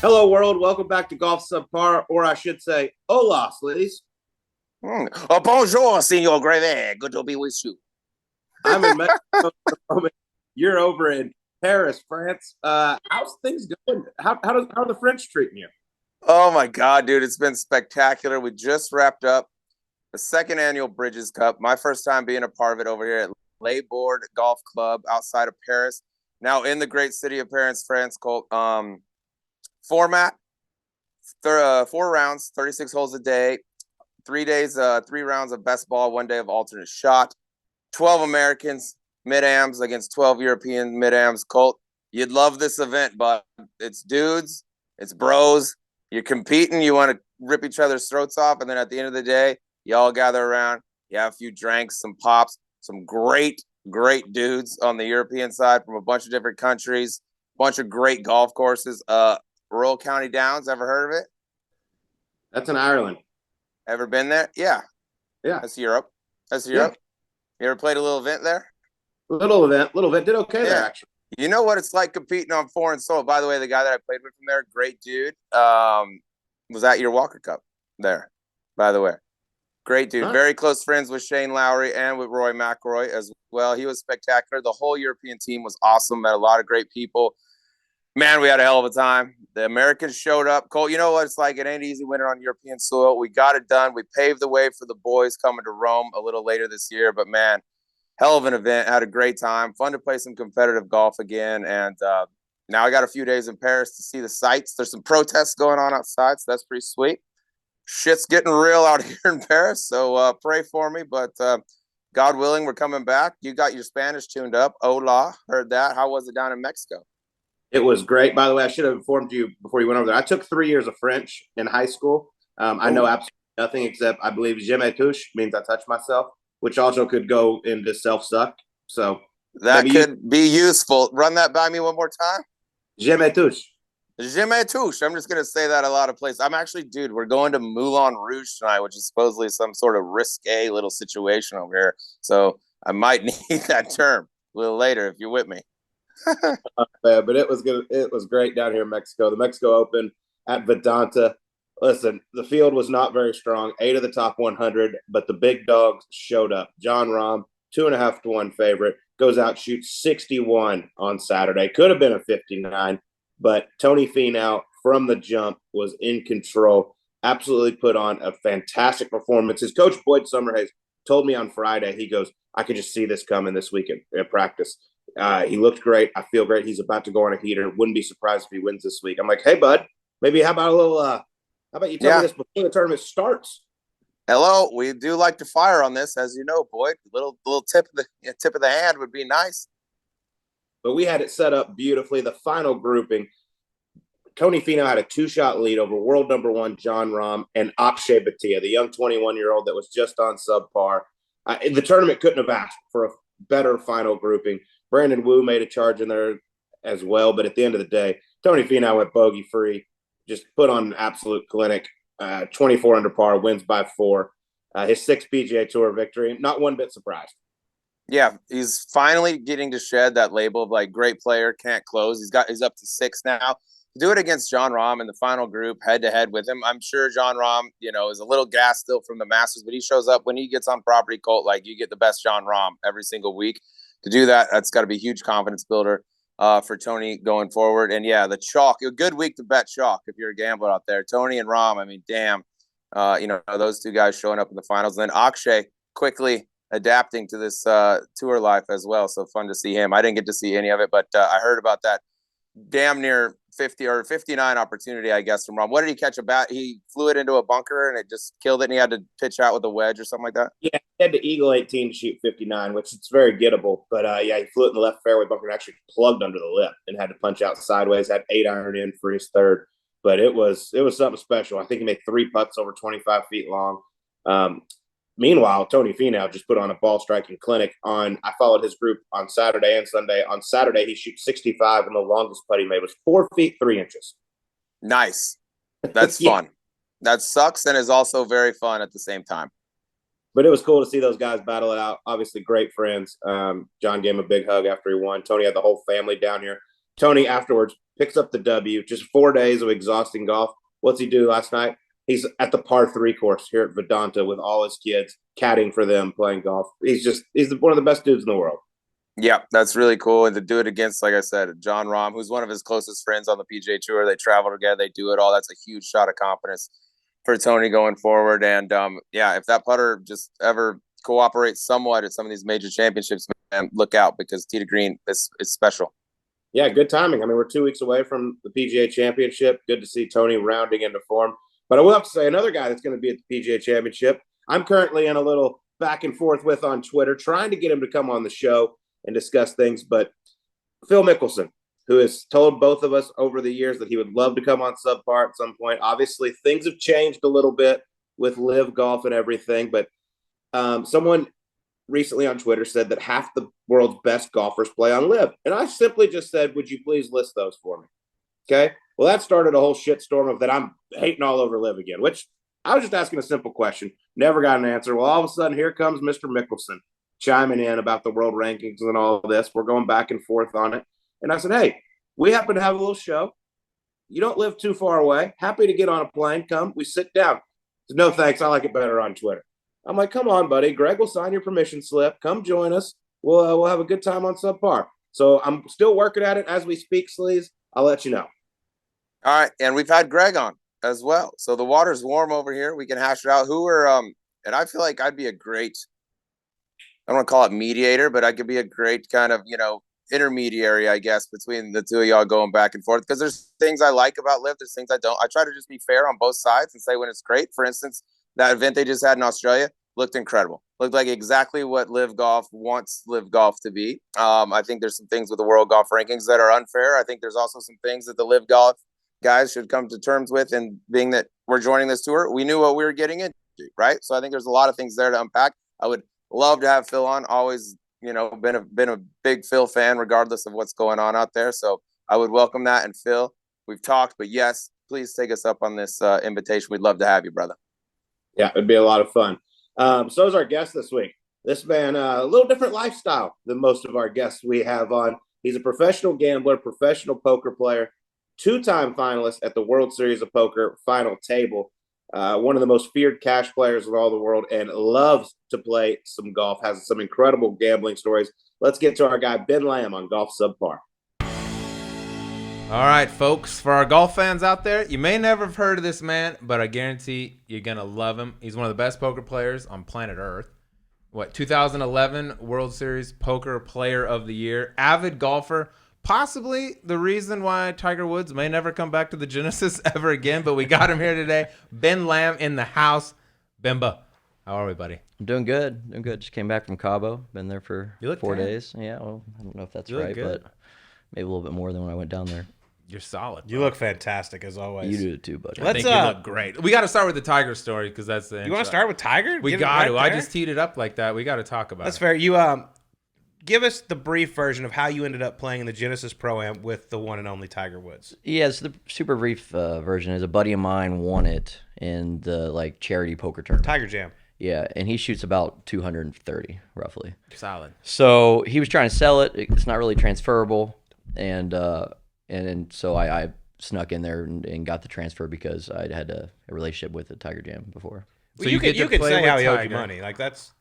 Hello, world. Welcome back to Golf Subpar, or I should say, hola, ladies. Oh, bonjour, Senor Greve. Good to be with you. I'm in Mexico at the moment. You're over in Paris, France. How's things going? How are the French treating you? Oh my God, dude, it's been spectacular. We just wrapped up the second annual Bridges Cup. My first time being a part of it over here at Layboard Golf Club outside of Paris. Now in the great city of Paris, France. Colt. Format: 4 rounds, 36 holes a day, 3 days, 3 rounds of best ball, 1 day of alternate shot. 12 Americans mid-ams against 12 European mid-ams. Colt, you'd love this event, but it's dudes, it's bros. You're competing. You want to rip each other's throats off. And then at the end of the day, you all gather around. You have a few drinks, some pops, some great, great dudes on the European side from a bunch of different countries, bunch of great golf courses. Royal County Downs, ever heard of it? That's in Ireland. Ever been there? Yeah, Yeah, that's Europe. That's yeah. Europe. You ever played a little event there? Little event. Did okay there, Yeah. actually. You know what it's like competing on foreign soil. By the way, the guy that I played with from there, great dude, was at your Walker Cup there, by the way. Great dude. Huh? Very close friends with Shane Lowry and with Roy McIlroy as well. He was spectacular. The whole European team was awesome. Met a lot of great people. Man, we had a hell of a time. The Americans showed up. Cole, you know what it's like? It ain't easy winning on European soil. We got it done. We paved the way for the boys coming to Rome a little later this year. But, man, hell of an event. Had a great time. Fun to play some competitive golf again. And now I got a few days in Paris to see the sights. There's some protests going on outside, so that's pretty sweet. Shit's getting real out here in Paris, so pray for me. But God willing, we're coming back. You got your Spanish tuned up. Hola, heard that. How was it down in Mexico? It was great. By the way, I should have informed you before you went over there. I took 3 years of French in high school. I know Oh, absolutely nothing except I believe je me touche means I touch myself, which also could go into self suck. So that maybe you could be useful. Run that by me one more time. je me touche. Je me touche. I'm just going to say that a lot of places. I'm actually, dude, we're going to Moulin Rouge tonight, which is supposedly some sort of risque little situation over here. So I might need that term a little later if you're with me. But it was good. It was great down here in Mexico. The Mexico Open at Vedanta. Listen, the field was not very strong. 8 of the top 100, but the big dogs showed up. John Rahm, 2.5 to 1 favorite, goes out, shoots 61 on Saturday. Could have been a 59, but Tony Finau from the jump was in control. Absolutely put on a fantastic performance. His coach Boyd Summerhays told me on Friday. He goes, "I could just see this coming this weekend at practice." He looked great. I feel great. He's about to go on a heater. Wouldn't be surprised if he wins this week. I'm like, hey, bud, maybe how about a little? How about you tell me Yeah. this before the tournament starts? Hello. We do like to fire on this, as you know, Boyd. Little tip of the hand would be nice. But we had it set up beautifully. The final grouping, Tony Finau had a 2-shot lead over world number 1 John Rahm and Akshay Bhatia, the young 21-year-old that was just on subpar. The tournament couldn't have asked for a better final grouping. Brandon Wu made a charge in there as well, but at the end of the day, Tony Finau went bogey free, just put on an absolute clinic. 24 under par, wins by 4. His 6th PGA Tour victory. Not one bit surprised. Yeah, he's finally getting to shed that label of like great player, can't close. He's up to 6 now. Do it against John Rahm in the final group, head to head with him. I'm sure John Rahm, is a little gas still from the Masters, but he shows up when he gets on property. Colt, like you get the best John Rahm every single week. To do that, that's got to be a huge confidence builder for Tony going forward. And yeah, the chalk, a good week to bet chalk if you're a gambler out there. Tony and Rahm, I mean, damn, those two guys showing up in the finals. And then Akshay quickly adapting to this tour life as well. So fun to see him. I didn't get to see any of it, but I heard about that damn near 50 or 59 opportunity, I guess, from Rahm. What did he catch a bat? He flew it into a bunker and it just killed it, and he had to pitch out with a wedge or something like that. Yeah, he had to eagle 18 to shoot 59, which it's very gettable. But yeah, he flew it in the left fairway bunker and actually plugged under the lip and had to punch out sideways. Had 8-iron in for his third, but it was something special. I think he made 3 putts over 25 feet long. Um, Meanwhile, Tony Finau just put on a ball striking clinic. I followed his group on Saturday and Sunday. On Saturday, he shoots 65, and the longest putt he made was 4 feet 3 inches. Nice. That's Yeah, fun. That sucks and is also very fun at the same time. but it was cool to see those guys battle it out. Obviously, great friends. John gave him a big hug after he won. Tony had the whole family down here Tony afterwards picks up the W. Just 4 days of exhausting golf. What's he do last night? He's at the par 3 course here at Vedanta with all his kids, caddying for them, playing golf. He's one of the best dudes in the world. Yeah, that's really cool. And to do it against, like I said, John Rahm, who's one of his closest friends on the PGA Tour. They travel together. They do it all. That's a huge shot of confidence for Tony going forward. And, if that putter just ever cooperates somewhat at some of these major championships, man, look out, because tee to green is special. Yeah, good timing. I mean, we're 2 weeks away from the PGA Championship. Good to see Tony rounding into form. But I will have to say, another guy that's going to be at the PGA Championship, I'm currently in a little back and forth with on Twitter, trying to get him to come on the show and discuss things. But Phil Mickelson, who has told both of us over the years that he would love to come on Subpar at some point. Obviously, things have changed a little bit with live golf and everything. But someone recently on Twitter said that half the world's best golfers play on live. And I simply just said, would you please list those for me? Okay. Well, that started a whole shitstorm of that I'm hating all over live again, which I was just asking a simple question. Never got an answer. Well, all of a sudden, here comes Mr. Mickelson chiming in about the world rankings and all this. We're going back and forth on it. And I said, hey, we happen to have a little show. You don't live too far away. Happy to get on a plane. Come. We sit down. Said, no, thanks. I like it better on Twitter. I'm like, come on, buddy. Greg will sign your permission slip. Come join us. We'll have a good time on Subpar. So I'm still working at it as we speak, Sleaze. I'll let you know. All right. And we've had Greg on as well. So the water's warm over here. We can hash it out. And I feel like I'd be a great, I don't want to call it mediator, but I could be a great kind of, intermediary, I guess, between the two of y'all going back and forth. Because there's things I like about live. There's things I don't. I try to just be fair on both sides and say when it's great. For instance, that event they just had in Australia looked incredible. Looked like exactly what live golf wants live golf to be. I think there's some things with the world golf rankings that are unfair. I think there's also some things that the live golf guys should come to terms with. And being that we're joining this tour, we knew what we were getting into, right? So I think there's a lot of things there to unpack. I would love to have Phil on. Always, been a big Phil fan, regardless of what's going on out there. So I would welcome that. And Phil, we've talked, but yes, please take us up on this invitation. We'd love to have you, brother. Yeah, it'd be a lot of fun. So is our guest this week. This man, a little different lifestyle than most of our guests we have on. He's a professional gambler, professional poker player, 2-time finalist at the World Series of Poker final table, one of the most feared cash players in all the world, and loves to play some golf, has some incredible gambling stories. Let's get to our guy, Ben Lamb, on Golf Subpar. All right, folks, for our golf fans out there, you may never have heard of this man, but I guarantee you're going to love him. He's one of the best poker players on planet Earth. 2011 World Series Poker Player of the Year, avid golfer, possibly the reason why Tiger Woods may never come back to the Genesis ever again, but we got him here today. Ben Lamb in the house. Bemba, how are we, buddy? I'm doing good. Just came back from Cabo. Been there for 4 tan. days. Yeah, well, I don't know if that's right, but maybe a little bit more than when I went down there. You're solid. You look fantastic, as always. You do it too, buddy. I think you look great. We got to start with the Tiger story because that's the intro. You want to start with Tiger? We got to. I just teed it up like that. We got to talk about it. That's fair. You give us the brief version of how you ended up playing in the Genesis Pro-Am with the one and only Tiger Woods. Yes, the super brief version is a buddy of mine won it in the charity poker tournament. Tiger Jam. Yeah, and he shoots about 230 roughly. Solid. So he was trying to sell it. It's not really transferable, and so I snuck in there and got the transfer because I'd had a relationship with the Tiger Jam before. So you could say how he owed you money. That's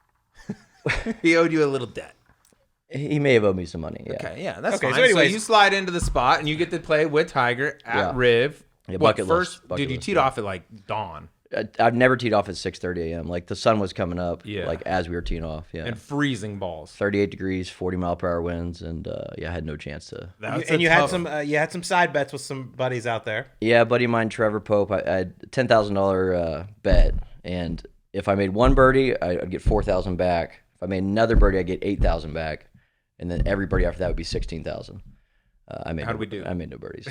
he owed you a little debt. He may have owed me some money. Yeah. Okay, yeah, that's okay, fine. So, anyways, so you slide into the spot and you get to play with Tiger at Riv. Yeah, Dude, you teed off at dawn. I've never teed off at 6:30 a.m. The sun was coming up. Yeah. As we were teeing off. Yeah. And freezing balls. 38 degrees, 40-mile-per-hour winds, and I had no chance to. And you had some side bets with some buddies out there. Yeah, a buddy of mine, Trevor Pope. I had a $10,000 bet, and if I made one birdie, I'd get $4,000 back. If I made another birdie, I'd get $8,000 back, and then every birdie after that would be $16,000. How do we do? I made no birdies.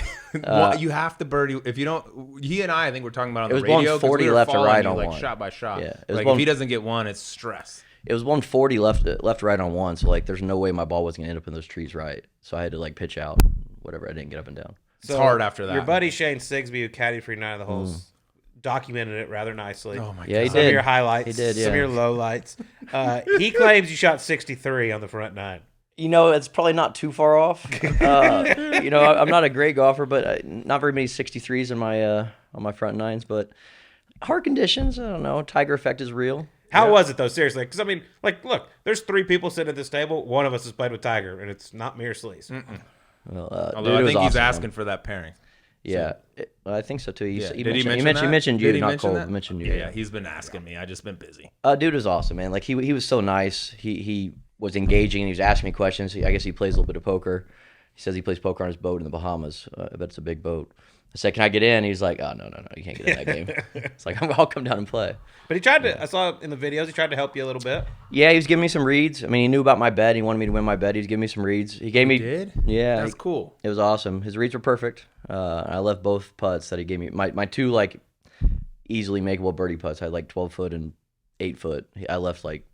You have to birdie. If you don't, he and I think we're talking about on the radio. It was 140 left to right on one. one. Shot by shot. Yeah. If he doesn't get one, it's stress. It was 140 left to right on one. So there's no way my ball was gonna end up in those trees right. So I had to pitch out. Whatever, I didn't get up and down. It's hard after that. Your buddy Shane Sigsby, who caddied for 9 of the holes, documented it rather nicely. Oh my god! Yeah, he Some did. of your highlights. He did. Yeah. Some of your lowlights. He claims you shot 63 on the front nine. It's probably not too far off. I'm not a great golfer, but not very many 63s in my on my front nines. But hard conditions, I don't know. Tiger effect is real. How was it though? Seriously, because I mean, like, look, there's 3 people sitting at this table. One of us has played with Tiger, and it's not me or Sleaze. Well, Although I think he's asking for that pairing. Yeah, I think so too. He mentioned you, not Cole. He mentioned you. Yeah, he's been asking me. I just been busy. Dude was awesome, man. Like he was so nice. He was engaging. And he was asking me questions. I guess he plays a little bit of poker. He says he plays poker on his boat in the Bahamas. I bet it's a big boat. I said, "Can I get in?" He's like, "Oh no, you can't get in that game." It's like I'll come down and play. But he tried to. I saw in the videos he tried to help you a little bit. Yeah, he was giving me some reads. I mean, he knew about my bet. He wanted me to win my bet. He was giving me some reads. He gave me. Did? Yeah, that's cool. It was awesome. His reads were perfect. I left both putts that he gave me. My 2 like easily makeable birdie putts. I had like 12 foot and 8 foot. I left like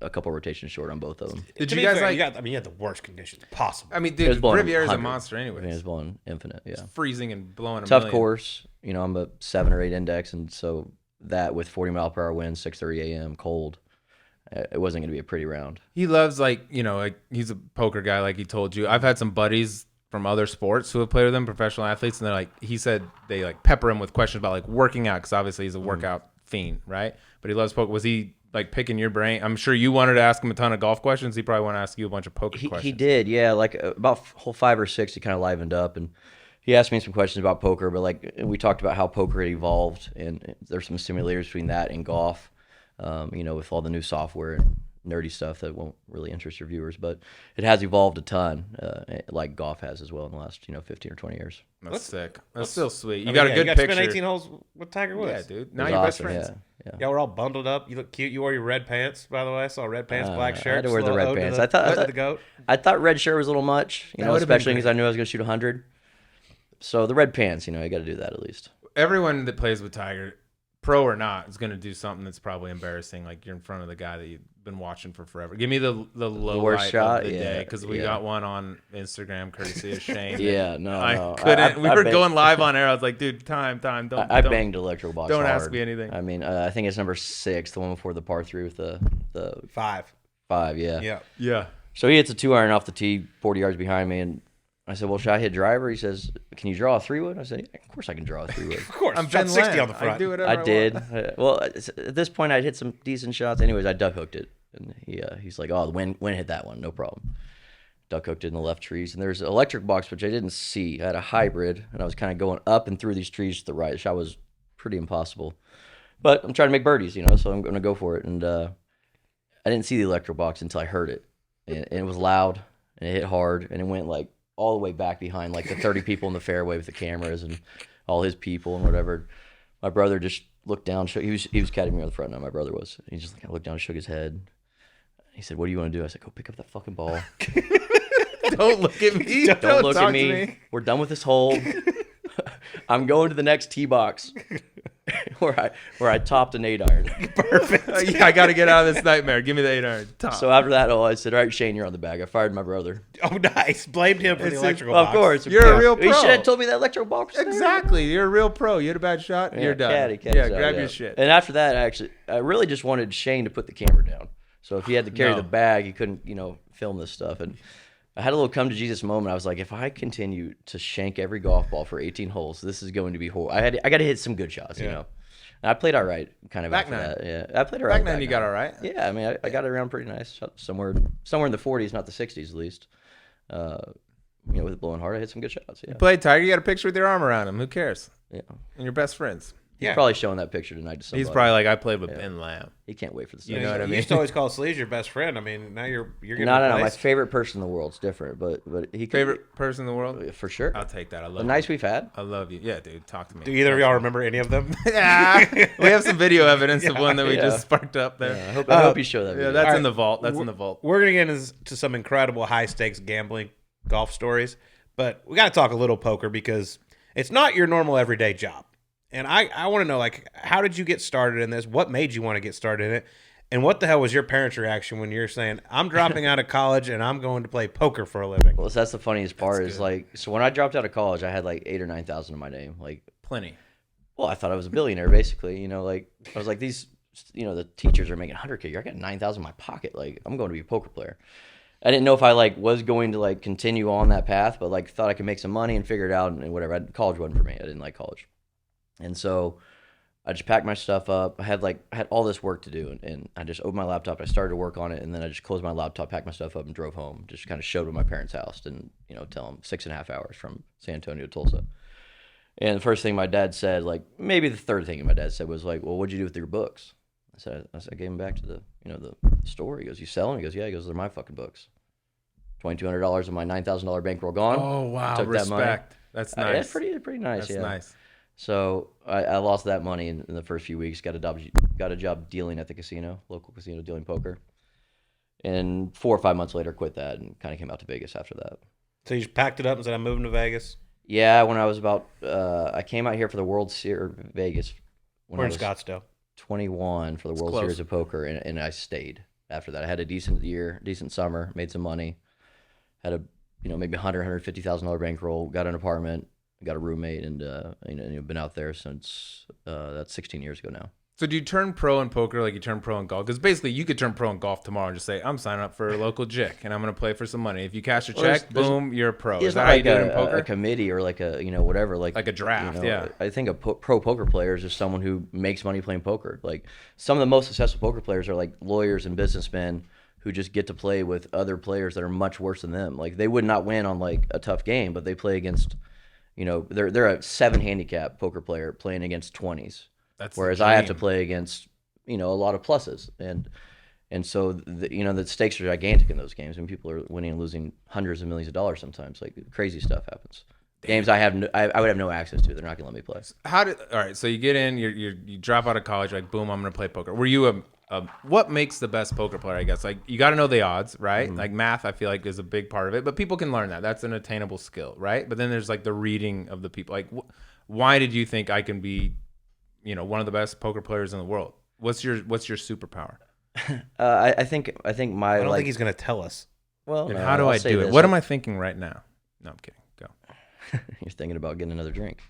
a couple rotations short on both of them. Did you guys fair, like? you had the worst conditions possible. I mean, dude, Riviera's a monster anyway. It was blowing infinite. Yeah, it's freezing and blowing. Tough course. I'm a 7 or 8 index, and so that with 40-mile-per-hour winds, 6:30 a.m. cold, it wasn't going to be a pretty round. He loves like he's a poker guy, like he told you. I've had some buddies from other sports who have played with him, professional athletes, and they're like, he said they like pepper him with questions about like working out because obviously he's a workout fiend, right? But he loves poker. Was he like picking your brain? I'm sure you wanted to ask him a ton of golf questions. He probably wanted to ask you a bunch of poker questions. He did, yeah. Like about hole 5 or 6, he kind of livened up, and he asked me some questions about poker. But like we talked about how poker had evolved, and there's some simulators between that and golf. With all the new software and nerdy stuff that won't really interest your viewers, but it has evolved a ton, like golf has as well in the last 15 or 20 years. That's sick. That's still sweet. You got a good you picture. Spent 18 holes with Tiger Woods. Yeah, dude. Now you're best friends. Yeah. Y'all were all bundled up. You look cute. You wore your red pants, by the way. I saw red pants, black shirt. I had to wear the red pants. The I thought red shirt was a little much, especially because I knew I was going to shoot 100. So the red pants, you got to do that at least. Everyone that plays with Tiger, pro or not, is going to do something that's probably embarrassing. Like you're in front of the guy that you've been watching for forever. Give me the low worst light shot of the day, because we got one on Instagram courtesy of Shane. I couldn't. We were going live on air. I was like, dude, time. Don't. I banged electro box. Don't hard. ask me anything. I mean, I think it's number 6, the one before the par 3 with the 5. 5. Yeah. Yeah. So he hits a 2-iron off the tee, 40 yards behind me, and I said, "Well, should I hit driver?" He says, "Can you draw a 3-wood?" I said, "Yeah, of course I can draw a 3-wood." Of course. I'm shot 60 Lamb. on the front. I do whatever I I did. want. Well, at this point, I'd hit some decent shots. Anyways, I duck hooked it, and he's like, "Oh, the wind hit that one, no problem." Duck hooked it in the left trees, and there's an electric box which I didn't see. I had a hybrid, and I was kind of going up and through these trees to the right. The shot was pretty impossible, but I'm trying to make birdies, so I'm going to go for it. And I didn't see the electric box until I heard it, and it was loud, and it hit hard, and it went like all the way back behind like the 30 people in the fairway with the cameras and all his people and whatever. My brother just looked down. He was caddying me on the front nine. My brother was. He just looked down and shook his head. He said, "What do you want to do?" I said, "Go pick up that fucking ball." Don't look at me. Don't look talk at me. We're done with this hole. I'm going to the next tee box where I topped an 8-iron. Perfect. Yeah, I got to get out of this nightmare. Give me the 8-iron. Top. So after that hole, I said, "All right, Shane, you're on the bag." I fired my brother. Oh, nice. Blamed him for the electrical Well, box. of course. You're a real pro. He should have told me that electrical box was there. Exactly. You're a real pro. You had a bad shot. Yeah, You're done. caddy yeah, shot, grab your shit. And after that, I really just wanted Shane to put the camera down. So if he had to carry the bag, he couldn't, film this stuff. And I had a little come to Jesus moment. I was like, if I continue to shank every golf ball for 18 holes, this is going to be horrible. I got to hit some good shots, And I played all right, kind of Back after nine. that. Yeah, I played all right. Back nine, you got all right. Yeah, I mean, I got it around pretty nice. Shot somewhere in the 40s, not the 60s at least. With it blowing hard, I hit some good shots. Yeah. You played Tiger. You got a picture with your arm around him. Who cares? Yeah. And you're best friends. He's probably showing that picture tonight to somebody. He's probably like, I played with Ben Lamb. He can't wait for the You know what I mean? You used to always call Sleaze your best friend. I mean, now you're getting No. My replaced. favorite person in the world's different, but he could, Favorite person in the world? for sure. I'll take that. I love The you. nights we've had. I love you. Yeah, dude. Talk to me. Do either of y'all remember any of them? Yeah. We have some video evidence of one that we Yeah. just sparked up there. Yeah, I hope you show that. Yeah, Video. that's All in the vault. That's in the vault. We're going to get into some incredible high-stakes gambling golf stories, but we got to talk a little poker because it's not your normal everyday job. And I want to know, how did you get started in this? What made you want to get started in it? And what the hell was your parents' reaction when you're saying, I'm dropping out of college and I'm going to play poker for a living? Well, that's the funniest part is so when I dropped out of college, I had like 8,000 or 9,000 in my name. Plenty. Well, I thought I was a billionaire basically. I was like, these, the teachers are making 100K. I got 9,000 in my pocket. I'm going to be a poker player. I didn't know if I like was going to like continue on that path, but like thought I could make some money and figure it out and whatever. College wasn't for me. I didn't like college, and so I just packed my stuff up. I had all this work to do, and I just opened my laptop. I started to work on it, and then I just closed my laptop, packed my stuff up, and drove home. Just kind of showed at my parents' house, and tell them 6.5 hours from San Antonio to Tulsa. And the first thing my dad said, like maybe the third thing my dad said was like, "Well, what'd you do with your books?" I said, I gave them back to the the store. He goes, "You sell them?" He goes, "Yeah." He goes, "They're my fucking books." $2,200 of my $9,000 bankroll gone. Oh wow, took respect. that money. That's nice. That's pretty nice. That's yeah. nice. So I lost that money in the first few weeks. Got a job dealing at the casino, local casino, dealing poker. And 4 or 5 months later, quit that and kind of came out to Vegas after that. So you just packed it up and said, "I'm moving to Vegas." Yeah, when I was about, I came out here for the World Series, Vegas. When We're I in was Scottsdale. 21 for the World close. Series of Poker, and I stayed after that. I had a decent year, decent summer, made some money, had a maybe $150,000 bankroll, got an apartment, got a roommate, and been out there since that's 16 years ago now. So do you turn pro in poker like you turn pro in golf? Because basically you could turn pro in golf tomorrow and just say, I'm signing up for a local jick and I'm going to play for some money. If you cash a check, boom, you're a pro. It's Is that not how like you do it in poker? a committee or like a whatever like a draft, yeah. I think a pro poker player is just someone who makes money playing poker. Like some of the most successful poker players are like lawyers and businessmen who just get to play with other players that are much worse than them. Like they would not win on like a tough game, but they play against, they're a 7 handicap poker player playing against 20s. That's whereas I have to play against a lot of pluses, and so the stakes are gigantic in those games, and people are winning and losing hundreds of millions of dollars sometimes. Like crazy stuff happens. Games I would have no access to. They're not gonna let me play. All right, so you get in, you drop out of college, like boom, I'm gonna play poker. Were you what makes the best poker player? I guess like you got to know the odds, right? Mm-hmm. Like math, I feel like is a big part of it, but people can learn that. That's an attainable skill, right? But then there's like the reading of the people. Like, why did you think I can be, one of the best poker players in the world? What's your superpower? I think my I don't think he's gonna tell us. Well, and no, how do I do it? What am I thinking right now? No, I'm kidding. Go. You're thinking about getting another drink.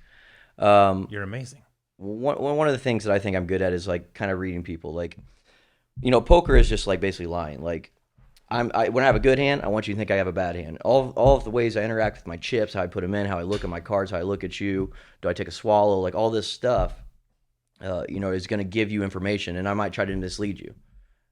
You're amazing. One of the things that I think I'm good at is like kind of reading people. Like, poker is just like basically lying. Like, when I have a good hand, I want you to think I have a bad hand. All of the ways I interact with my chips, how I put them in, how I look at my cards, how I look at you, do I take a swallow, like all this stuff. Is going to give you information, and I might try to mislead you.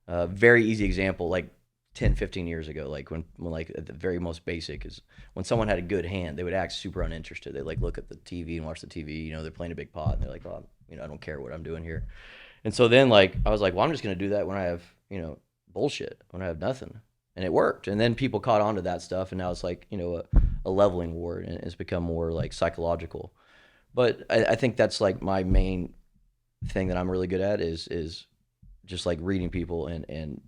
Very easy example, like 10, 15 years ago, like when like at the very most basic is when someone had a good hand, they would act super uninterested. They like look at the TV and watch the TV. They're playing a big pot, and they're like, oh, I don't care what I'm doing here. And so then like I was like, well, I'm just going to do that when I have bullshit, when I have nothing, and it worked. And then people caught on to that stuff, and now it's like a leveling war, and it's become more like psychological. But I think that's like my main thing that I'm really good at is just like reading people and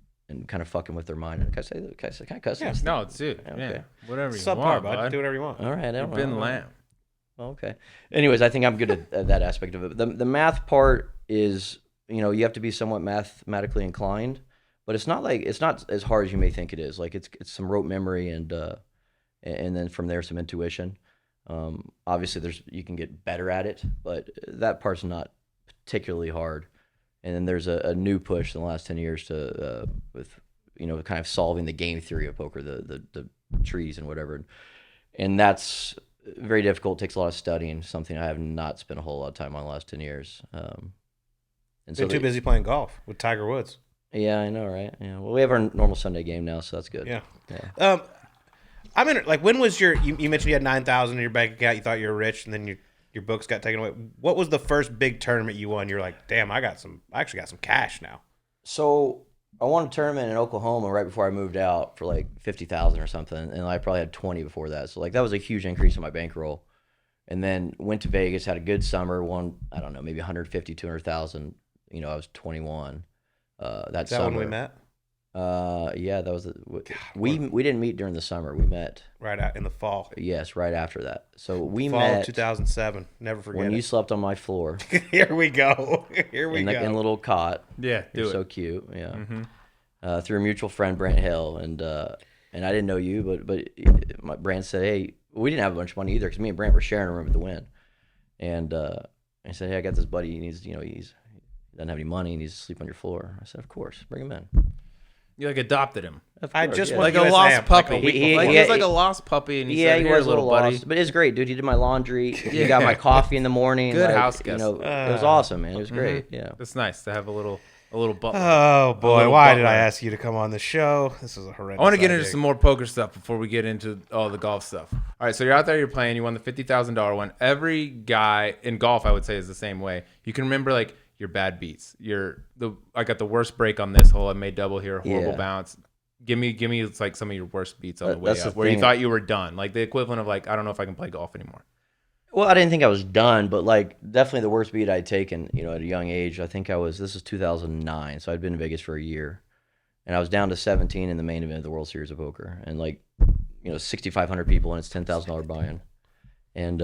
kind of fucking with their mind. Can I cuss? Yeah, no, it's it. Okay. Yeah, whatever you Subpar, want, bud. Do whatever you want. All right, You've been lamb. Okay. Anyways, I think I'm good at that aspect of it. The math part is, you have to be somewhat mathematically inclined, but it's not as hard as you may think it is. Like it's some rote memory and then from there some intuition. Obviously, you can get better at it, but that part's not particularly hard. And then there's a new push in the last 10 years to with kind of solving the game theory of poker, the trees and whatever, and that's very difficult. It takes a lot of studying, something I have not spent a whole lot of time on the last 10 years. And so too busy playing golf with Tiger Woods. Yeah, I know, right? Yeah. Well, we have our normal Sunday game now, so that's good. Yeah. I'm in. Like, when was you mentioned you had $9,000 in your bank account? You thought you were rich, and then your books got taken away. What was the first big tournament you won? You're like, damn, I actually got some cash now. So I won a tournament in Oklahoma right before I moved out for like $50,000 or something, and I probably had 20 before that. So like that was a huge increase in my bankroll. And then went to Vegas, had a good summer, won I don't know maybe 150, 200,000. I was 21. That summer. When we met? Yeah, that was we didn't meet during the summer. We met right out in the fall. Yes, right after that. So we fall met 2007. Never forget when it. you slept on my floor. Here we go. Here we go. In a little cot. Yeah, so cute. Yeah. Mm-hmm. Through a mutual friend, Brant Hill, and I didn't know you, but Brant said, hey, we didn't have a bunch of money either because me and Brant were sharing a room at the Wynn, and I said, hey, I got this buddy. He needs, he doesn't have any money. He needs to sleep on your floor. I said, of course, bring him in. You like adopted him. I just yeah. want Like a lost like puppy. a week He- before. He was like a lost puppy, and he said, he "Here, was a little buddy." lost, but it's great, dude. He did my laundry. He got my coffee in the morning. Good like, house You guest. know, it was awesome, man. It was great. Yeah. It's nice to have a little butler. Oh boy, little why did butler. I ask you to come on the show? This is a horrendous. I want to get into idea. some more poker stuff before we get into all the golf stuff. All right, so you're out there, you're playing, you won the $50,000 one. Every guy in golf, I would say, is the same way. You can remember like your bad beats. I got the worst break on this hole. I made double here, horrible Yeah. bounce. Give me it's like some of your worst beats on the way That's the up, where you thing. thought you were done, like the equivalent of like, I don't know if I can play golf anymore. Well, I didn't think I was done, but like definitely the worst beat I'd taken, at a young age. I think this is 2009, so I'd been in Vegas for a year, and I was down to 17 in the main event of the World Series of Poker, and 6,500 people, and it's $10,000 buy-in, and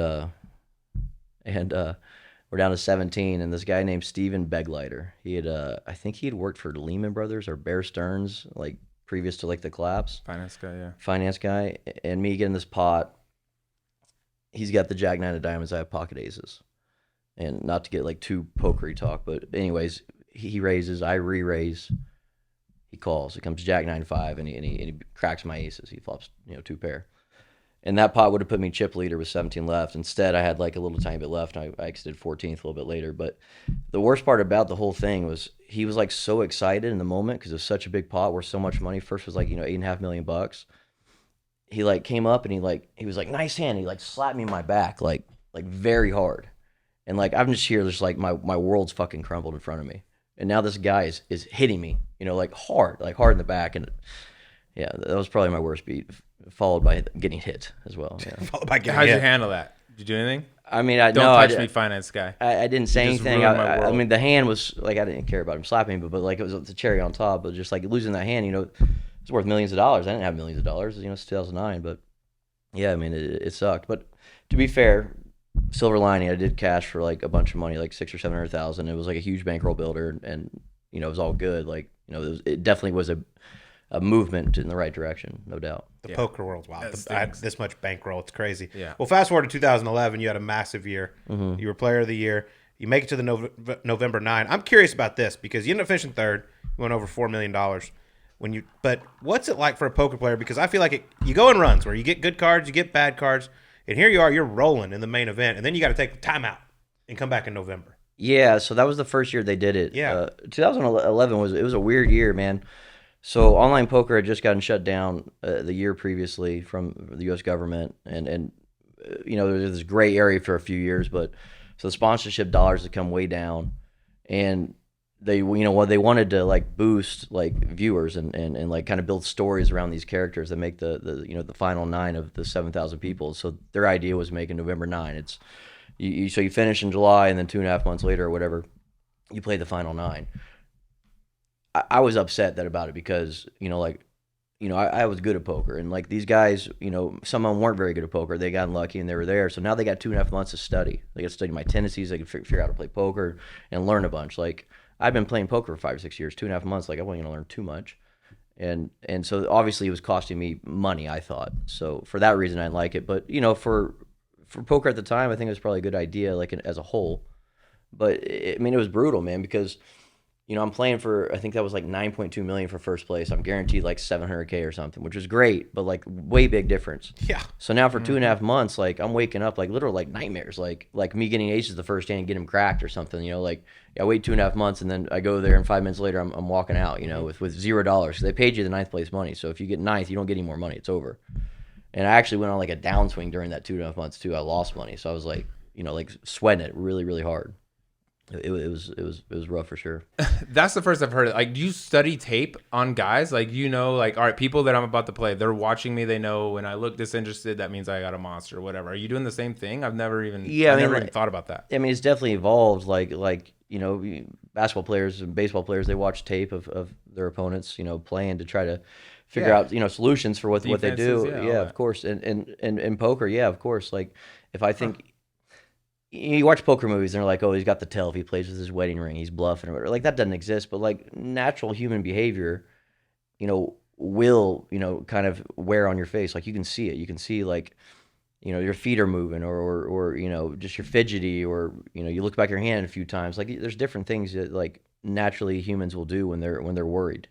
we're down to 17, and this guy named Steven Beglighter, he had I think he had worked for Lehman Brothers or Bear Stearns like previous to like the collapse. Finance guy, and me getting this pot. He's got the Jack 9 of diamonds. I have pocket aces. And not to get like too pokery talk, but anyways, he raises, I re-raise. He calls. It comes Jack 9-5, and he cracks my aces. He flops, 2 pair. And that pot would have put me chip leader with 17 left. Instead, I had like a little tiny bit left. I exited 14th a little bit later. But the worst part about the whole thing was he was like so excited in the moment because it was such a big pot worth so much money. First was like, $8.5 million. He like came up and he was like, nice hand. He like slapped me in my back like very hard. And like I'm just here, just like my world's fucking crumbled in front of me. And now this guy is hitting me, like hard in the back. And yeah, that was probably my worst beat, followed by getting hit as well. Yeah. Followed by getting How'd you hit. handle that? Did you do anything? I mean, Don't touch me, finance guy. I didn't say You just anything. ruined my I world. mean, the hand was like I didn't care about him slapping me, but like it was the cherry on top. But just like losing that hand, it's worth millions of dollars. I didn't have millions of dollars. It's 2009, but yeah, I mean, it sucked. But to be fair, silver lining, I did cash for like a bunch of money, like $600,000 or $700,000. It was like a huge bankroll builder, and it was all good. Like it definitely was a movement in the right direction, no doubt. The poker world's wild. That I had stinks. this much bankroll. It's crazy. Yeah. Well, fast forward to 2011, you had a massive year. Mm-hmm. You were player of the year. You make it to the November 9. I'm curious about this because you ended up finishing third. You went over $4 million. But what's it like for a poker player? Because I feel like you go in runs where you get good cards, you get bad cards, and here you are, you're rolling in the main event, and then you got to take time out and come back in November. Yeah, so that was the first year they did it. Yeah. 2011 was a weird year, man. So online poker had just gotten shut down the year previously from the U.S. government, and there was this gray area for a few years, but so the sponsorship dollars had come way down, and they they wanted to like boost like viewers and like kind of build stories around these characters that make the final 9 of the 7,000 people. So their idea was making November 9. It's so you finish in July, and then 2.5 months later or whatever, you play the final 9. I was upset about it because I was good at poker, and like these guys, some of them weren't very good at poker. They got lucky and they were there, so now they got 2.5 months to study. They got to study my tendencies. They could figure out how to play poker and learn a bunch. Like I've been playing poker for 5 or 6 years. 2.5 months, like I wasn't gonna learn too much, and so obviously it was costing me money. I thought so for that reason I didn't like it, but for poker at the time, I think it was probably a good idea, like as a whole. But it was brutal, man, because I'm playing for, I think that was like 9.2 million for first place. I'm guaranteed like 700K or something, which was great, but like way big difference. Yeah. So now for 2.5 months, like I'm waking up like literal like nightmares, like me getting aces the first hand and get him cracked or something. Like I wait 2.5 months and then I go there and 5 minutes later I'm walking out, with $0 because they paid you the 9th place money. So if you get 9th, you don't get any more money. It's over. And I actually went on like a downswing during that 2.5 months too. I lost money, so I was like, like sweating it really, really hard. It was rough for sure. That's the first I've heard it. Like, do you study tape on guys? Like, like, all right, people that I'm about to play, they're watching me. They know when I look disinterested, that means I got a monster or whatever. Are you doing the same thing? I've never even thought about that. I mean, it's definitely evolved. Like basketball players and baseball players, they watch tape of their opponents, playing to try to figure out, solutions for what they do. Defenses, Yeah, of course. And in poker, yeah, of course. Like if I think. You watch poker movies and they're like, oh, he's got the tell if he plays with his wedding ring, he's bluffing or whatever. Like that doesn't exist, but like natural human behavior, will, kind of wear on your face. Like you can see it. You can see like, your feet are moving or just you're fidgety or, you look back at your hand a few times. Like there's different things that like naturally humans will do when they're worried.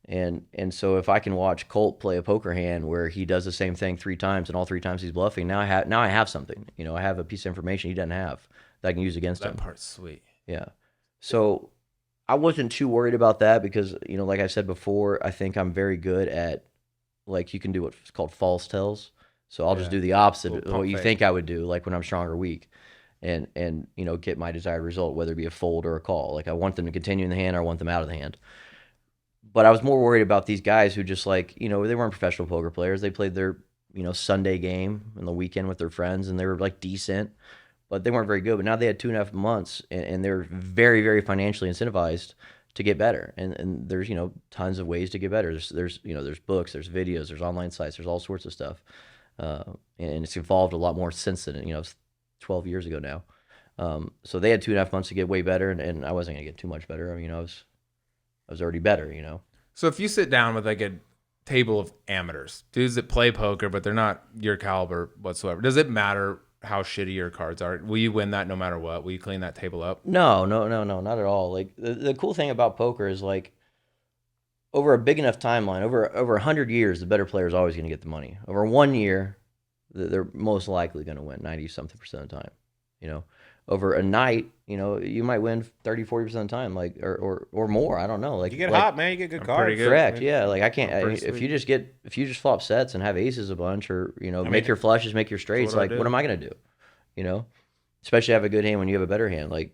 And so if I can watch Colt play a poker hand where he does the same thing 3 times and all 3 times he's bluffing, now I have something. I have a piece of information he doesn't have that I can use against him. That part's sweet. Yeah. So I wasn't too worried about that because, like I said before, I think I'm very good at, like, you can do what's called false tells. So I'll just do the opposite of what you think I would do, like when I'm strong or weak, and get my desired result, whether it be a fold or a call. Like, I want them to continue in the hand or I want them out of the hand. But I was more worried about these guys who just, like, they weren't professional poker players. They played their, Sunday game on the weekend with their friends, and they were, like, decent, but they weren't very good. But now they had 2.5 months, and they're very, very financially incentivized to get better. And there's, tons of ways to get better. There's books, there's videos, there's online sites, there's all sorts of stuff. And it's evolved a lot more since then. It's 12 years ago now. So they had 2.5 months to get way better, and I wasn't going to get too much better. I mean, I was already better, So if you sit down with like a table of amateurs, dudes that play poker, but they're not your caliber whatsoever, does it matter how shitty your cards are? Will you win that no matter what? Will you clean that table up? No, not at all. Like, the cool thing about poker is, like, over a big enough timeline, over 100 years, the better player is always going to get the money. Over 1 year, they're most likely going to win 90-something% of the time. Over a night, you might win 30-40% of the time, like, or more. I don't know. Like, you get like, hot, man. You get good cards. good. Correct. Yeah. Like, I can't. If you just flop sets and have aces a bunch, or make your flushes, make your straights. Like, what am I gonna do? Especially have a good hand when you have a better hand. Like,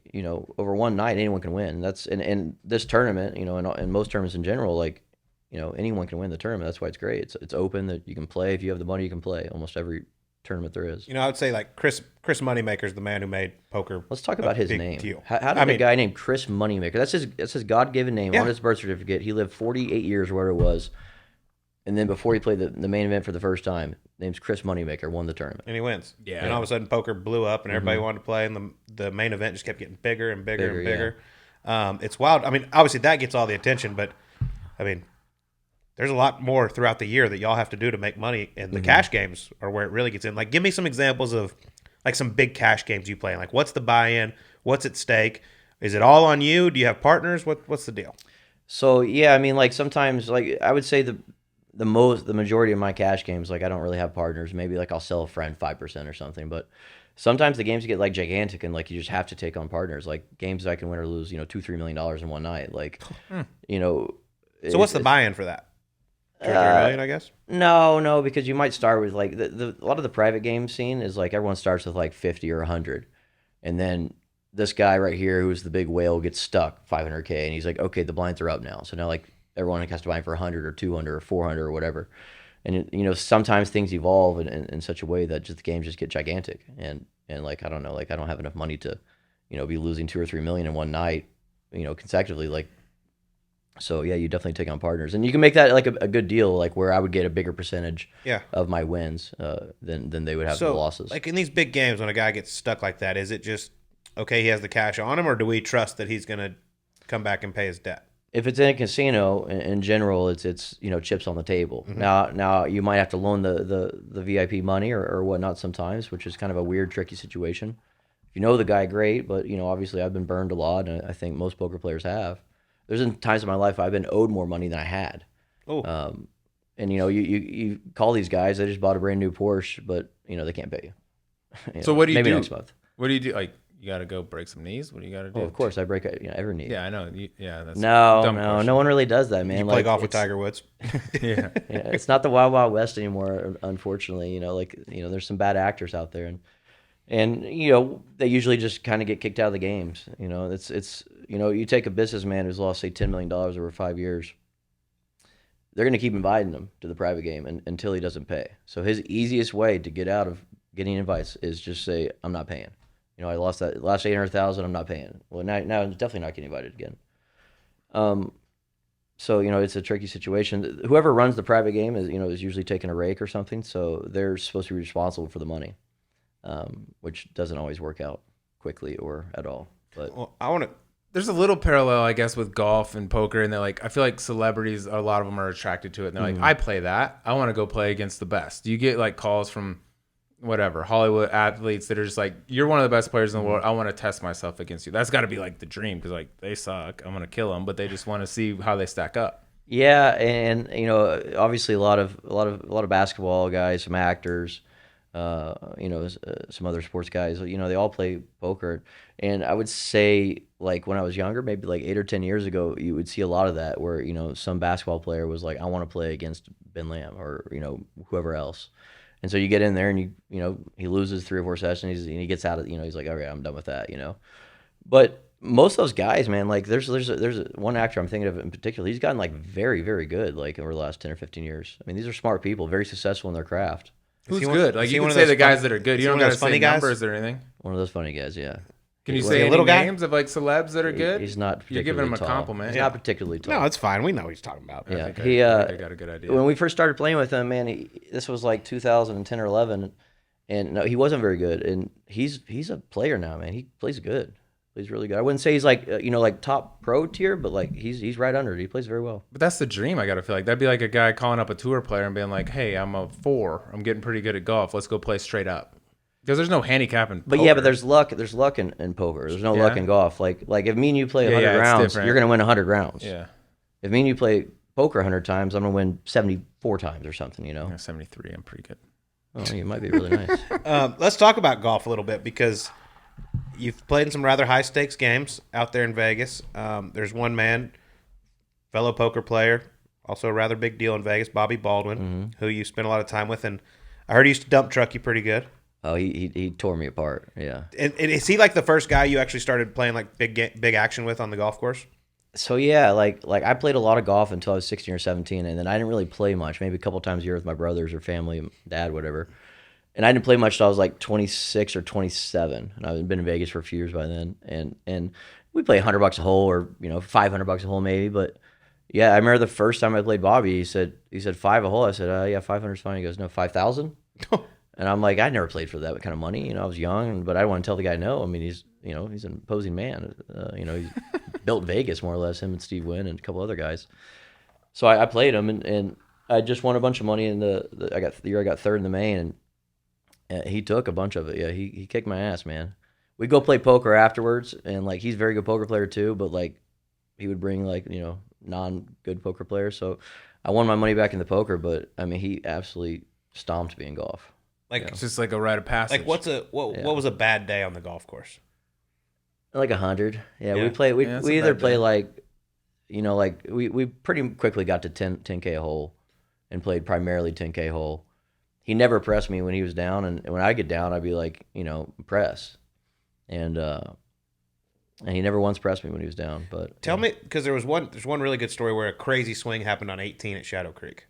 over one night, anyone can win. That's and this tournament, and most tournaments in general, like, anyone can win the tournament. That's why it's great. It's open, that you can play. If you have the money, you can play almost every tournament there is. I would say, like, Chris Moneymaker's the man who made poker. Let's talk about his name. Deal. How did a guy named Chris Moneymaker? That's his God-given name on his birth certificate. He lived 48 years, or whatever it was, and then before he played the main event for the first time, name's Chris Moneymaker, won the tournament, and he wins. Yeah. And all of a sudden, poker blew up, and everybody wanted to play, and the main event just kept getting bigger and bigger and bigger. Yeah. It's wild. I mean, obviously that gets all the attention, but I mean, there's a lot more throughout the year that y'all have to do to make money, and the cash games are where it really gets in. Like, give me some examples of, like, some big cash games you play. Like, what's the buy-in? What's at stake? Is it all on you? Do you have partners? What's the deal? So, yeah, I mean, like, sometimes, like, I would say the majority of my cash games, like, I don't really have partners. Maybe, like, I'll sell a friend 5% or something, but sometimes the games get, like, gigantic, and, like, you just have to take on partners. Like, games I can win or lose, $2-3 million in one night. Like, So what's the buy-in for that? 2 or 3 million, I guess? No, because you might start with, like, a lot of the private game scene is, like, everyone starts with, like, 50 or 100. And then this guy right here, who's the big whale, gets stuck $500K, and he's like, okay, the blinds are up now. So now, like, everyone has to buy for 100 or 200 or 400 or whatever. And, sometimes things evolve in such a way that just the games just get gigantic. And like, I don't know, like, I don't have enough money to, be losing 2 or 3 million in one night, consecutively, like. So, yeah, you definitely take on partners. And you can make that, like, a good deal, like, where I would get a bigger percentage of my wins than they would have the losses. Like, in these big games, when a guy gets stuck like that, is it just, okay, he has the cash on him, or do we trust that he's going to come back and pay his debt? If it's in a casino, in general, it's chips on the table. Mm-hmm. Now you might have to loan the VIP money or whatnot sometimes, which is kind of a weird, tricky situation. If you know the guy, great, but, obviously I've been burned a lot, and I think most poker players have. There's been times in my life I've been owed more money than I had. Oh. And, you call these guys, they just bought a brand new Porsche, but, they can't pay you. So what do you maybe do? Next month. What do you do? Like, you got to go break some knees? What do you got to do? Oh, of course, I break every knee. Yeah, I know. That's no one really does that, man. You play golf with Tiger Woods. Yeah. It's not the Wild Wild West anymore, unfortunately. There's some bad actors out there, and they usually just kind of get kicked out of the games. It's you take a businessman who's lost, say, $10 million over 5 years, they're going to keep inviting him to the private game until he doesn't pay. So his easiest way to get out of getting invites is just say, I'm not paying. I lost $800,000, I'm not paying. Well, now I'm definitely not getting invited again. So, it's a tricky situation. Whoever runs the private game is usually taking a rake or something, so they're supposed to be responsible for the money, which doesn't always work out quickly or at all. But there's a little parallel, I guess, with golf and poker, and they're like, I feel like celebrities, a lot of them are attracted to it, and they're like, I play that, I want to go play against the best. Do you get, like, calls from whatever Hollywood athletes that are just like, you're one of the best players in the world, I want to test myself against you? That's got to be, like, the dream, because, like, they suck, I'm gonna kill them, but they just want to see how they stack up. Yeah, and obviously a lot of basketball guys, some actors, some other sports guys. They all play poker, and I would say like when I was younger, maybe like 8 or 10 years ago, you would see a lot of that where some basketball player was like, I want to play against Ben Lamb or whoever else, and so you get in there and he loses 3 or 4 sessions and he gets out of he's like, okay, I'm done with that, but most of those guys, man, like there's one actor I'm thinking of in particular. He's gotten like very, very good, like over the last 10 or 15 years. I mean, these are smart people, very successful in their craft. Who's good? Like you can say the guys that are good. You don't got to say numbers or anything. One of those funny guys, yeah. Can you say any names of like celebs that are good? He's not. You're giving him a tall. compliment. He's not particularly tall. No, it's fine. We know what he's talking about. Yeah, I think I got a good idea. When we first started playing with him, man, this was like 2010 or 11, and no, he wasn't very good. And he's a player now, man. He plays good. He's really good. I wouldn't say he's like like top pro tier, but like he's right under it. He plays very well. But that's the dream. I gotta feel like that'd be like a guy calling up a tour player and being like, "Hey, I'm a 4. I'm getting pretty good at golf. Let's go play straight up." Because there's no handicap in poker. But yeah, but there's luck. There's luck in poker. There's no luck in golf. Like if me and you play 100 rounds, you're gonna win 100 rounds. Yeah. If me and you play poker 100 times, I'm gonna win 74 times or something. Yeah, 73. I'm pretty good. Oh, you might be really nice. Let's talk about golf a little bit because you've played in some rather high-stakes games out there in Vegas. There's one man, fellow poker player, also a rather big deal in Vegas, Bobby Baldwin, who you spent a lot of time with. And I heard he used to dump truck you pretty good. Oh, he tore me apart, yeah. And is he like the first guy you actually started playing like big action with on the golf course? So, yeah, like I played a lot of golf until I was 16 or 17, and then I didn't really play much, maybe a couple times a year with my brothers or family, dad, whatever. And I didn't play much until I was like 26 or 27, and I've been in Vegas for a few years by then. And we play $100 a hole, or $500 a hole maybe. But yeah, I remember the first time I played Bobby, he said 5 a hole. I said, yeah, 500's fine. He goes, no, 5,000. And I'm like, I never played for that kind of money. I was young, but I didn't want to tell the guy no. I mean, he's an imposing man. He's built Vegas more or less. Him and Steve Wynn and a couple other guys. So I played him, and I just won a bunch of money in the year I got third in the main. And he took a bunch of it. Yeah, he kicked my ass, man. We'd go play poker afterwards, and like he's a very good poker player too. But like he would bring like non-good poker players. So I won my money back in the poker, but I mean he absolutely stomped me in golf. Like it's just like a rite of passage. Like what was a bad day on the golf course? Like 100. Yeah, we play. We either play like, we pretty quickly got to 10K a hole, and played primarily 10K hole. He never pressed me when he was down, and when I get down, I'd be like, press, and he never once pressed me when he was down. But tell me, because there's one really good story where a crazy swing happened on 18 at Shadow Creek.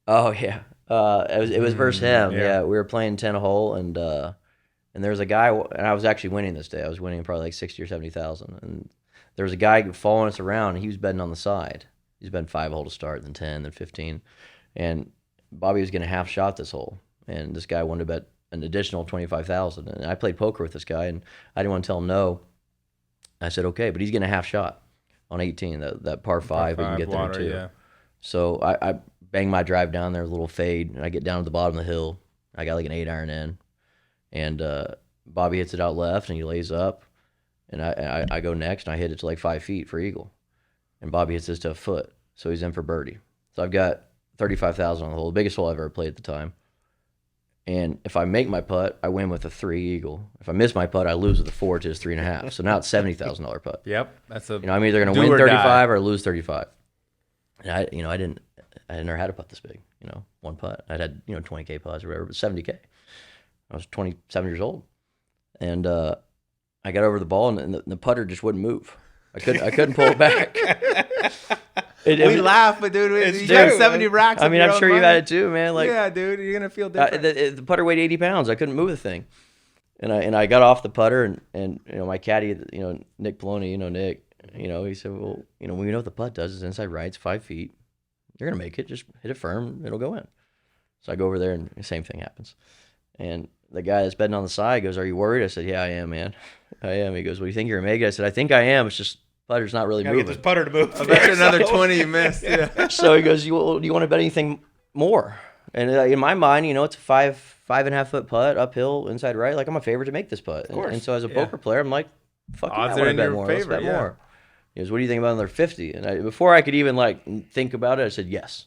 Oh yeah, it was versus him. Yeah, we were playing 10 a hole, and there was a guy, and I was actually winning this day. I was winning probably like 60 or 70,000, and there was a guy following us around, and he was betting on the side. He's betting 5 a hole to start, then 10, then 15, and Bobby was getting a half shot this hole. And this guy wanted to bet an additional 25,000. And I played poker with this guy, and I didn't want to tell him no. I said, okay, but he's getting a half shot on 18, that par 5, we can get there too. Yeah. So I bang my drive down there, a little fade, and I get down to the bottom of the hill. I got like an 8-iron in, and Bobby hits it out left, and he lays up, and I go next, and I hit it to like 5 feet for eagle, and Bobby hits this to a foot, so he's in for birdie. So I've got 35,000 on the hole, the biggest hole I've ever played at the time. And if I make my putt, I win with a 3 eagle. If I miss my putt, I lose with a 4 to his 3.5. So now it's $70,000 putt. Yep, that's a. I'm either going to win 35 or lose 35. And I never had a putt this big. One putt. I'd had 20K putts or whatever, but 70K. I was 27 years old, and I got over the ball, and the putter just wouldn't move. I couldn't pull it back. We laugh, but dude, you got 70 racks. I mean, I'm sure you had it too, man. Like, yeah, dude, you're gonna feel different. The putter weighed 80 pounds. I couldn't move the thing, and I got off the putter, and my caddy, Nick Poloni, Nick, he said, well, we know what the putt does. It's inside right, it's 5 feet. You're gonna make it. Just hit it firm, it'll go in. So I go over there, and the same thing happens. And the guy that's betting on the side goes, "Are you worried?" I said, "Yeah, I am, man. I am." He goes, "Well, you think you're gonna make it?" I said, "I think I am. It's just putter's not really moving." Get this putter to move. I bet you another 20 you missed. Yeah. So he goes, do you want to bet anything more? And in my mind, it's a 5.5 foot putt uphill inside right. Like, I'm a favorite to make this putt. Of course. And so as a poker player, I'm like, fuck, Odds yeah, I are want in to bet your more. favor, Let's bet more. He goes, what do you think about another 50? And before I could even like think about it, I said yes.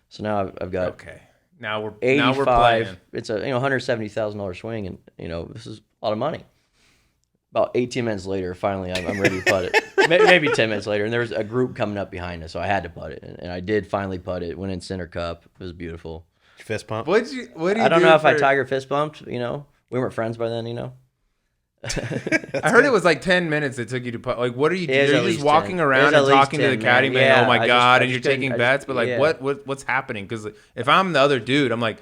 So now I've got Okay. Now we're 85. playing. It's a $170,000 swing, and this is a lot of money. About 18 minutes later, finally, I'm ready to putt it. Maybe 10 minutes later, and there was a group coming up behind us, so I had to putt it, and I did finally putt it. Went in center cup. It was beautiful. Fist pump. What do you I don't do know if I for- Tiger fist bumped. We weren't friends by then. I heard it was like 10 minutes it took you to putt. Like, what are you doing? It is You're at just least walking 10. around It is and at least talking to the 10, caddy, man. man. Yeah, Oh my I God. just And you're couldn't- taking I bets. But like, yeah. what's happening? Because if I'm the other dude, I'm like,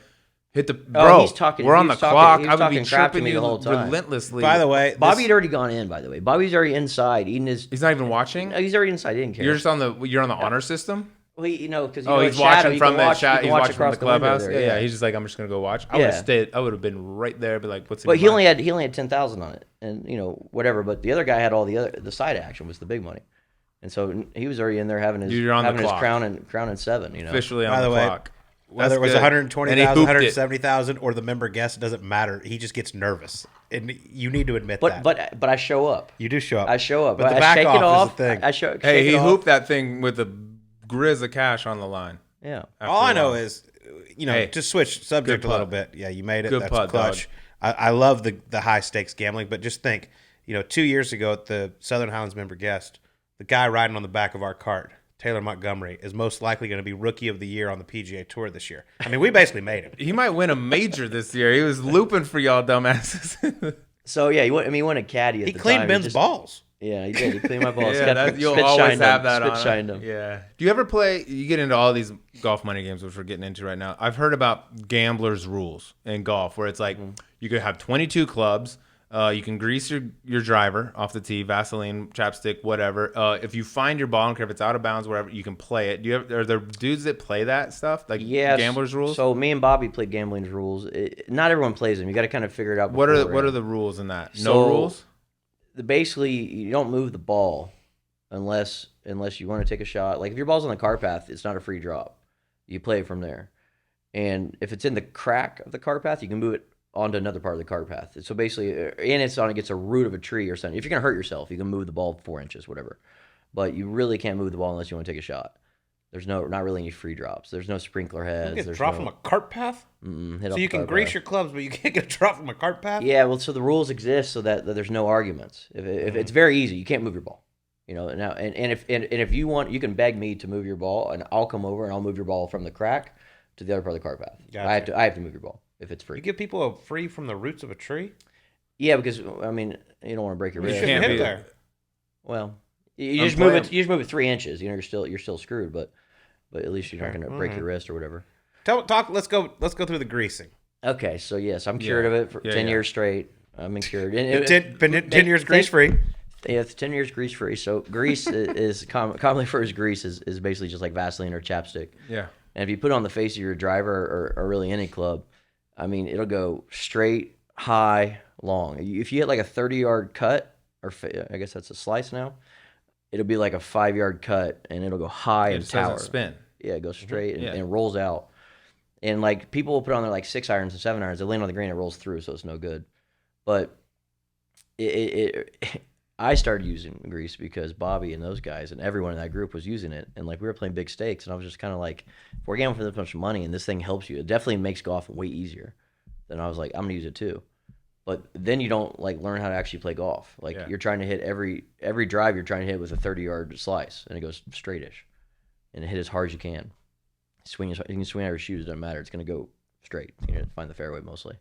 hit the Oh, bro. he's talking- we're on he the was talking- clock. he I was would be talking crap to chirping me you the whole time. relentlessly. By the way, Bobby had already gone in. By the way, Bobby's already inside eating his. he's not even watching. No, he's already inside. He didn't care. You're on the honor system. Well, because He's watching from the shot. He's watching from the clubhouse. There, Yeah. He's just like, I'm just gonna go watch. I would have Yeah. stayed. I would have been right there. But like, what's? In But your he mind? only had 10,000 on it, and whatever. But the other guy had all the side action was the big money, and so he was already in there having his You're on the having his clock. crown and 7. officially By on the the way, clock. whether it was That's good. 120,000, And he hooped it. 170,000, or the member guest, it doesn't matter. He just gets nervous, and you need to admit that. But I show up. You do show up. I show up. But the I back shake off it off. is the thing. I show. Hey, shake he it off. hooped that thing with a grizz of cash on the line. Yeah. All I know After a while. is, Hey, to switch subject good a little putt. bit. Yeah, you made it. Good That's putt, clutch. I love the high stakes gambling, but just think, 2 years ago at the Southern Highlands member guest, the guy riding on the back of our cart, Taylor Montgomery, is most likely going to be Rookie of the Year on the PGA Tour this year. I mean, we basically made him. He might win a major this year. He was looping for y'all dumbasses. So yeah, he won a caddy at He the cleaned time. Ben's balls. Yeah, he did. He cleaned my balls. Yeah, Spit you'll always shined have him. that Spit on. shined him. Yeah. Do you ever play? You get into all these golf money games, which we're getting into right now. I've heard about gamblers' rules in golf, where it's like you could have 22 clubs. You can grease your driver off the tee, Vaseline, chapstick, whatever. If you find your ball, I don't care if it's out of bounds, whatever, you can play it. Are there dudes that play that stuff, like gamblers' rules? So me and Bobby played gambling's rules. Not everyone plays them. You got to kind of figure it out. What beforehand. are the rules in that? No So, rules. Basically, you don't move the ball unless you want to take a shot. Like if your ball's on the cart path, it's not a free drop. You play it from there. And if it's in the crack of the cart path, you can move it onto another part of the cart path. So basically, and it's on against a root of a tree or something. If you're gonna hurt yourself, you can move the ball 4 inches, whatever. But you really can't move the ball unless you want to take a shot. There's not really any free drops. There's no sprinkler heads. You get There's drop no, from a cart path? hit So off you the can cart grease path. your clubs, but you can't get a drop from a cart path? Yeah, well, so the rules exist so that there's no arguments. If it's very easy, you can't move your ball. Now, and if you want, you can beg me to move your ball, and I'll come over and I'll move your ball from the crack to the other part of the cart path. Gotcha. I have to move your ball if it's free. You give people a free from the roots of a tree? Yeah, because I mean, you don't want to break your You wrist. shouldn't can't hit be- there. Well, you just Unplayable. move it. You just move it 3 inches. You're still screwed, but at least you're not Okay. going to break your wrist or whatever. Let's go through the greasing. Okay, so yes, I'm cured of it for 10 years straight. I'm been cured. And 10 years grease free. Yeah, it's 10 years grease free. So grease is commonly referred as grease is basically just like Vaseline or chapstick. Yeah. And if you put it on the face of your driver or really any club, I mean, it'll go straight, high, long. If you hit like a 30-yard cut, I guess that's a slice now, it'll be like a 5-yard cut, and it'll go high It and just doesn't tower. spin. Yeah, it goes straight Yeah. and it rolls out. And like people will put on there like 6 irons and 7 irons. They land on the green, it rolls through, so it's no good. But I started using grease because Bobby and those guys and everyone in that group was using it, and like we were playing big stakes, and I was just kind of like, if we're gambling for this much money and this thing helps you, it definitely makes golf way easier. Then I was like, I'm gonna use it too. But then you don't like learn how to actually play golf. Like you're trying to hit every drive you're trying to hit with a 30-yard slice, and it goes straightish, and hit as hard as you can. You can swing out your shoes, it doesn't matter. It's gonna go straight. You're gonna find the fairway mostly.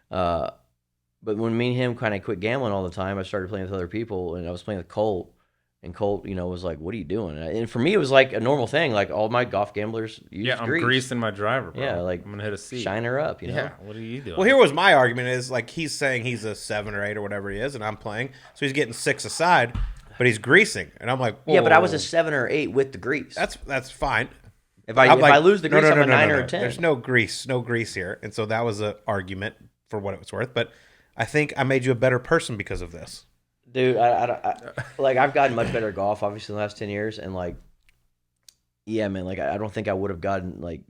But when me and him kind of quit gambling all the time, I started playing with other people, and I was playing with Colt, and Colt, was like, "What are you doing?" And for me, it was like a normal thing. Like all my golf gamblers use Yeah, I'm grease. greasing my driver, bro. Yeah, like I'm gonna hit a C. Shine her up, Yeah, what are you doing? Well, here was my argument is like he's saying he's a 7 or 8 or whatever he is, and I'm playing, so he's getting 6 aside, but he's greasing, and I'm like, Yeah, but I was whoa. a 7 or 8 with the grease. That's fine. If I lose the grease, I'm a 9 or a 10. There's no grease here, and so that was an argument for what it was worth. But I think I made you a better person because of this. Dude, I've gotten much better at golf, obviously, in the last 10 years, and like, yeah, man, like I don't think I would have gotten like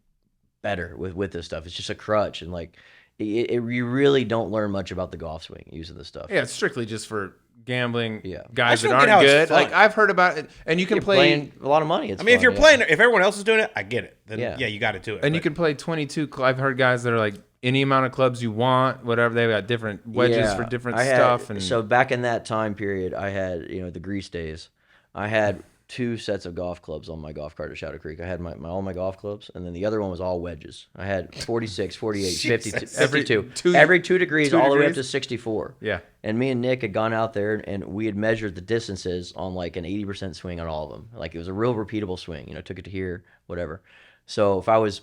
better with this stuff. It's just a crutch, and like you really don't learn much about the golf swing using this stuff. Yeah, it's strictly just for gambling guys I that still get aren't how it's good. fun. Like I've heard about it, and you can You're play. playing a lot of money. It's I mean, if fun, you're playing, if everyone else is doing it, I get it. Then Yeah. you got to do it. And you can play 22. I've heard guys that are like any amount of clubs you want, whatever. They've got different wedges for different stuff. And so back in that time period, I had the grease days. I had 2 sets of golf clubs on my golf cart at Shadow Creek. I had all my golf clubs, and then the other one was all wedges. I had 46, 48, 52, 52. Every 2 degrees, all the way up to 64. Yeah. And me and Nick had gone out there, and we had measured the distances on like an 80% swing on all of them. Like it was a real repeatable swing. Took it to here, whatever. So if I was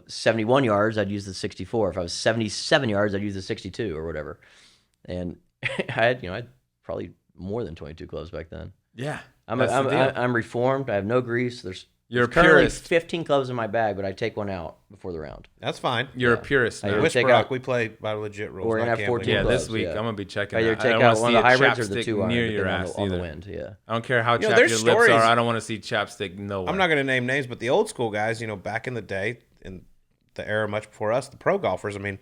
71 yards, I'd use the 64. If I was 77 yards, I'd use the 62 or whatever. And I had probably more than 22 clubs back then. yeah, I'm reformed. I have no grease. You're a currently purist. 15 clubs in my bag, but I take one out before the round. That's fine. You're a purist I now. either With take Brock, out- we play by legit rules. We're gonna not have gambling. 14 Yeah, clubs, this week yeah. I'm gonna be checking. I either that. take I don't out wanna one see of the a hybrids or the chapstick 2 iron, near your depending ass on the either. wind. Yeah. I don't care how chapped your there's lips stories- are. I don't want to see chapstick nowhere. I'm not going to name names, but the old school guys, back in the day, in the era much before us, the pro golfers, I mean,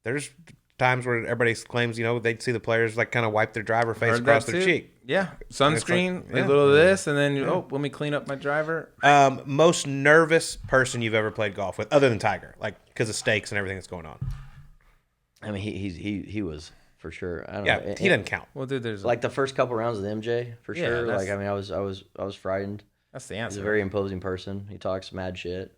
there's times where everybody claims, they'd see the players like kind of wipe their driver face Heard across that their too. cheek. Yeah, sunscreen, yeah. a little of this, and then let me clean up my driver. Most nervous person you've ever played golf with, other than Tiger, like because of stakes and everything that's going on. I mean, he was for sure. I don't Yeah, know. he doesn't count. Well, dude, there's Like the first couple rounds with MJ for Yeah, sure. that's- Like I was frightened. that's the He's answer. a very imposing person. He talks mad shit.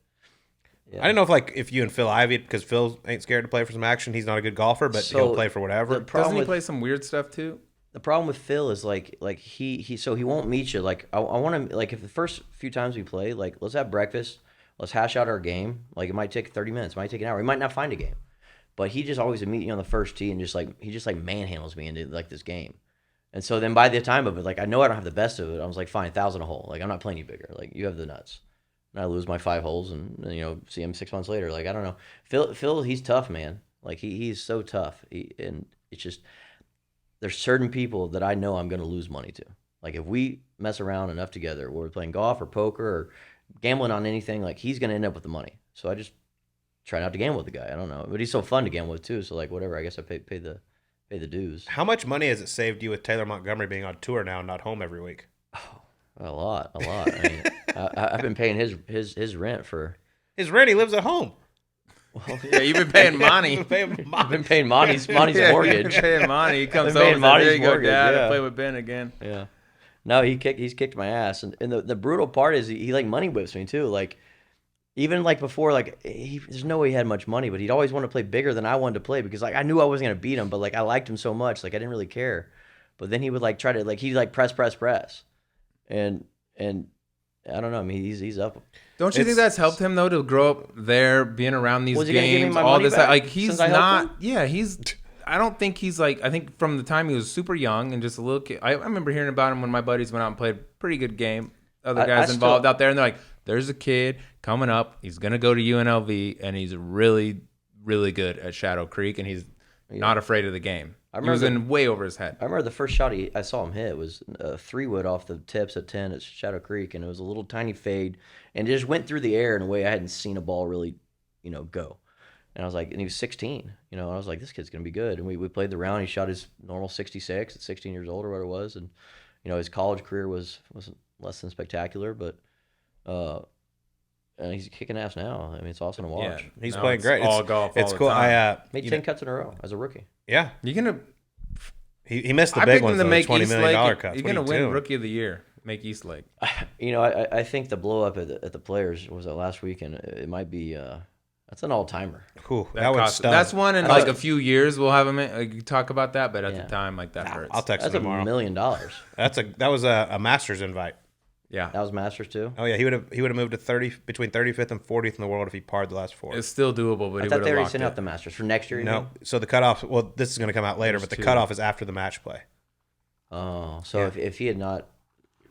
I didn't know if you and Phil Ivey, because Phil ain't scared to play for some action. He's not a good golfer, but So, he'll play for whatever. The problem Doesn't he with play some weird stuff too? the problem with Phil is like he won't meet you. Like I want to like if the first few times we play, like let's have breakfast, let's hash out our game. Like it might take 30 minutes, it might take an hour, he might not find a game, but he just always meet you on the first tee and just manhandles me into like this game. And so then by the time of it, like I know I don't have the best of it. I was like, fine, 1,000 a hole. Like I'm not playing you bigger. Like you have the nuts. And I lose my 5 holes and see him 6 months later. Like I don't know. Phil, he's tough, man. Like he's so tough. And it's just there's certain people that I know I'm going to lose money to. Like if we mess around enough together, where we're playing golf or poker or gambling on anything, like he's going to end up with the money. So I just try not to gamble with the guy. I don't know, but he's so fun to gamble with too. So like whatever, I guess I pay the dues. How much money has it saved you with Taylor Montgomery being on tour now and not home every week? A lot. I mean, I've been paying his rent for. His rent, he lives at home. Yeah, you've been paying Monty. I've been paying Monty's mortgage. You've been paying Monty. He comes Been paying over and says, Monty's there you go, mortgage, Dad. yeah. I play with Ben again. Yeah. No, he's kicked my ass, and the brutal part is he like money whips me too. Like even like before, like there's no way he had much money, but he'd always want to play bigger than I wanted to play because like I knew I wasn't gonna beat him, but like I liked him so much, like I didn't really care. But then he would like try to like he'd like press, and I don't know. I mean, he's up. Don't you think that's helped him though to grow up there, being around these Was he gonna give me games, my all money this? back Like he's since I helped not. him? Yeah, he's. I don't think he's like. I think from the time he was super young and just a little kid. I remember hearing about him when my buddies went out and played a pretty good game. Other guys involved out there, and they're like, "There's a kid coming up. He's gonna go to UNLV, and he's really, really good at Shadow Creek, and he's not afraid of the game." He was in way over his head. I remember the first shot I saw him hit was a 3-wood off the tips at 10 at Shadow Creek, and it was a little tiny fade, and it just went through the air in a way I hadn't seen a ball really, go. And I was like, and he was 16, I was like, this kid's gonna be good. And we played the round. He shot his normal 66 at 16 years old or what it was, and his college career wasn't less than spectacular, but and he's kicking ass now. I mean, it's awesome to watch. Yeah, he's playing great. All It's golf. It's all cool. The time. Made 10 cuts in a row as a rookie. Yeah, You're gonna. he missed the I big picked him ones, to the make $20 East million Lake. cuts. You're What are gonna you win doing? Rookie of the Year. Make East Lake. I think the blow up at the Players was that last weekend. It might be that's an all timer. Cool. That would cost- stun. That's one in like a few years we'll have him talk about that, but at Yeah. the time, like that hurts. I'll text That's him $1 tomorrow. million. That was a Masters invite. Yeah, That was Masters too. Oh yeah, he would have moved to between 35th and 40th in the world if he parred the last 4. it's still doable, but I he thought would Oh, they have already locked sent out it. the Masters for next year. No, so the cutoff. Well, this is going to come out later, There's but the 2. cutoff is after the match play. Oh, so if he had not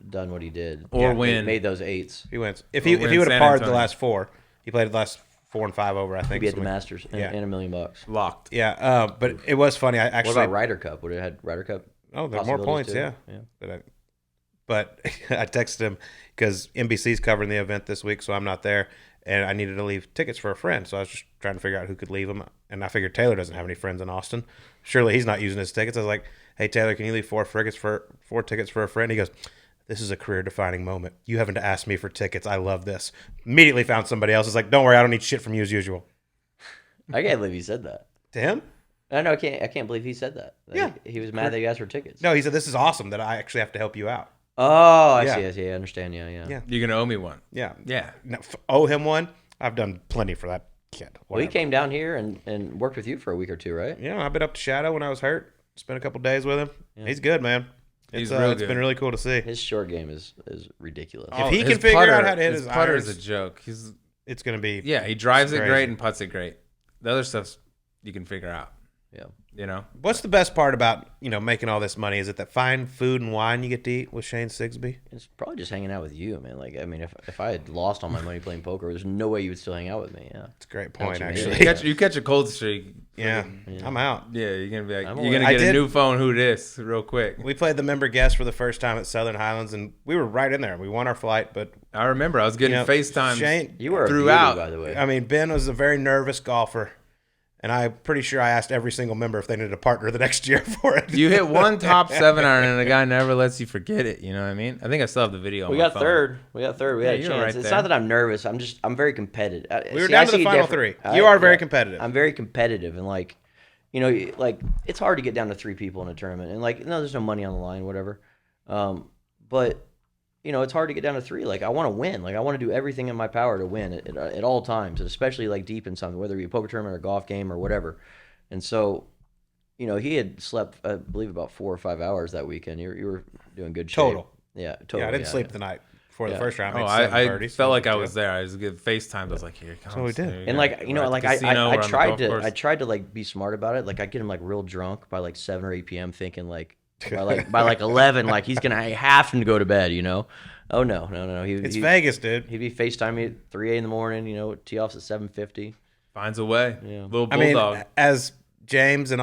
done what he did Or win. made those 8s, He wins. If Or he win would have San parred the Antonio. last 4, he played the last 4 and 5 over. I think. he'd be at the something. Masters and, Yeah. and $1 million. Locked. Yeah, but it was funny. I What actually. about Ryder Cup? Would it had Ryder Cup? Oh, there are more points. possibilities Yeah. too? But I texted him because NBC's covering the event this week, so I'm not there. and I needed to leave tickets for a friend. So I was just trying to figure out who could leave them. And I figured Taylor doesn't have any friends in Austin. Surely he's not using his tickets. I was like, hey, Taylor, can you leave four tickets for a friend? He goes, this is a career-defining moment. You having to ask me for tickets. I love this. Immediately found somebody else. It's like, don't worry, I don't need shit from you as usual. I can't believe he said that. To him? No, I can't believe he said that. Yeah. He was mad that you asked for tickets. No, he said, this is awesome that I actually have to help you out. Oh, I Yeah. see. I understand. Yeah. Yeah. You're gonna owe me one. Yeah. Yeah. No, owe him one? I've done plenty for that kid. Well, he Whatever. came down here and worked with you for a week or two, right? Yeah, I've been up to Shadow when I was hurt. Spent a couple days with him. Yeah. He's good, man. He's real It's good. been really cool to see. His short game is ridiculous. If he his can figure out how to hit his putter irons, is a joke. it's going to be He drives it crazy. great and putts it great. The other stuff's you can figure out. Yeah. You know, What's the best part about, making all this money? Is it that fine food and wine you get to eat with Shane Sigsby? It's probably just hanging out with you, man. Like, I mean, if I had lost all my money playing poker, there's no way you would still hang out with me. Yeah. It's a great point, Don't you actually. you catch a cold streak. Yeah, I'm out. Yeah, you're gonna be like, I'm you're aware. gonna I get a did- new phone. Who dis real quick? We played the member guest for the first time at Southern Highlands, and we were right in there. We won our flight, but I remember I was getting FaceTime. Shane, You were a Throughout. beauty, by the way. I mean, Ben was a very nervous golfer, and I'm pretty sure I asked every single member if they needed a partner the next year for it. You hit one top 7 iron, and the guy never lets you forget it. You know what I mean? I think I still have the video. On We my got phone. third. We had Yeah, a you were chance. right It's there. not that I'm nervous. I'm very competitive. We were down to the final three. You are very competitive. I'm very competitive, and like it's hard to get down to 3 people in a tournament, and there's no money on the line, whatever. But it's hard to get down to 3. Like, I want to win. Like, I want to do everything in my power to win at all times, and especially like deep in something, whether it be a poker tournament or a golf game or whatever. And so, he had slept, I believe, about 4 or 5 hours that weekend. You were doing good shape. Total. Yeah, total. Yeah, I didn't sleep the night before the Yeah. first round. Oh, made 7 I birdies. felt like I was there. I was good FaceTime. I was like, here it comes. what we did. There you And go. like We're at the casino, I we're on the tried golf to course. like be smart about it. Like, I get him like real drunk by like 7 or 8 p.m. thinking like by like 11 like he's gonna have to go to bed. Oh no. It's Vegas, dude. He'd be FaceTime me at 3 a.m. in the morning. Tee offs at 7:50. Finds a way. Yeah. Little I mean, bulldog. as James and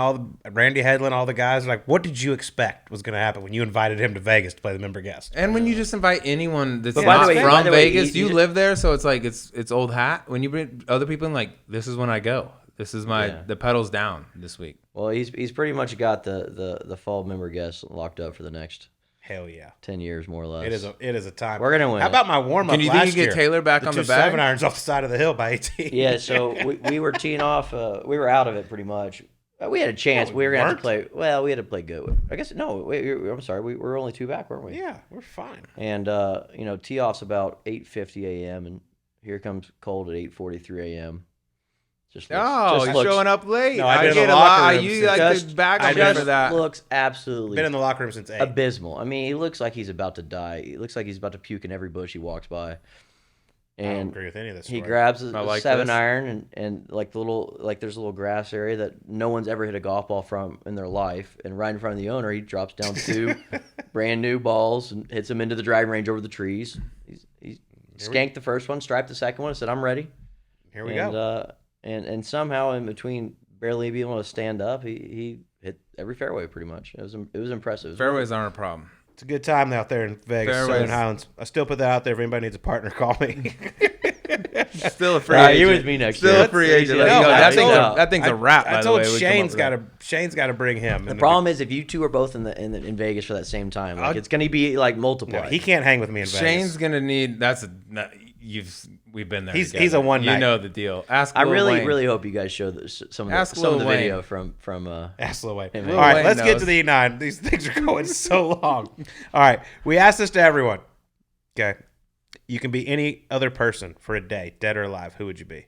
Randy Hedlund, all the guys are like, what did you expect was going to happen when you invited him to Vegas to play the member guest? And when you just invite anyone that's But by not the way- from by the way, Vegas, you you just- live there, so it's like it's old hat. When you bring other people in, like, this is when I go. This is the pedals down this week. Well, he's pretty much got the fall member guest locked up for the next Hell yeah. 10 years, more or less. It is a time. We're gonna win How it. about my warm-up Can you last think you year? get Taylor back on the two bag? 7 irons off the side of the hill by 18. Yeah, so we were teeing off. We were out of it pretty much. We had a chance. No, we were we gonna have weren't. to play. Well, we had to play good. I guess no. I'm sorry. We were only 2 back, weren't we? Yeah, we're fine. And tee off's about 8:50 a.m. and here comes Colt at 8:43 a.m. Just looks, Oh, just you're looks, showing up late. No, I've been I in get the a locker lot. room You since- like just- to bag I on me just for that. looks absolutely Been in the locker room since 8. abysmal. I mean, he looks like he's about to die. He looks like he's about to puke in every bush he walks by. I don't And agree with any of this. he story. grabs I a like 7 this. iron and like there's a little grass area that no one's ever hit a golf ball from in their life, and right in front of the owner he drops down 2 brand new balls and hits them into the driving range over the trees. He skanked the first one, striped the second one, and said, "I'm ready." Here we and, go. And somehow in between barely being able to stand up, he hit every fairway pretty much. It was impressive. It was Fairways aren't a problem. It's a good time out there in Vegas, Fairways. Southern Highlands. I still put that out there. If anybody needs a partner, call me. Still a free Nah, agent. you with me next Still year. a free agent. No, Let you go. I That think thing's so. that thing's a wrap. I By the told way, we come up with Shane's got to bring him. The problem is if you two are both in Vegas for that same time, like it's going to be like No, multiplied. he can't hang with me in that. Vegas. Shane's gonna need. We've been there. He's together. a one You night. know the deal. Ask. I Lil really, Wayne. really hope you guys show some Ask of the Lil Wayne. video from Ask Lil Wayne. Hey, All man. right, Lil Wayne let's get knows. to the E9. These things are going so long. All right, we asked this to everyone. Okay, you can be any other person for a day, dead or alive. Who would you be?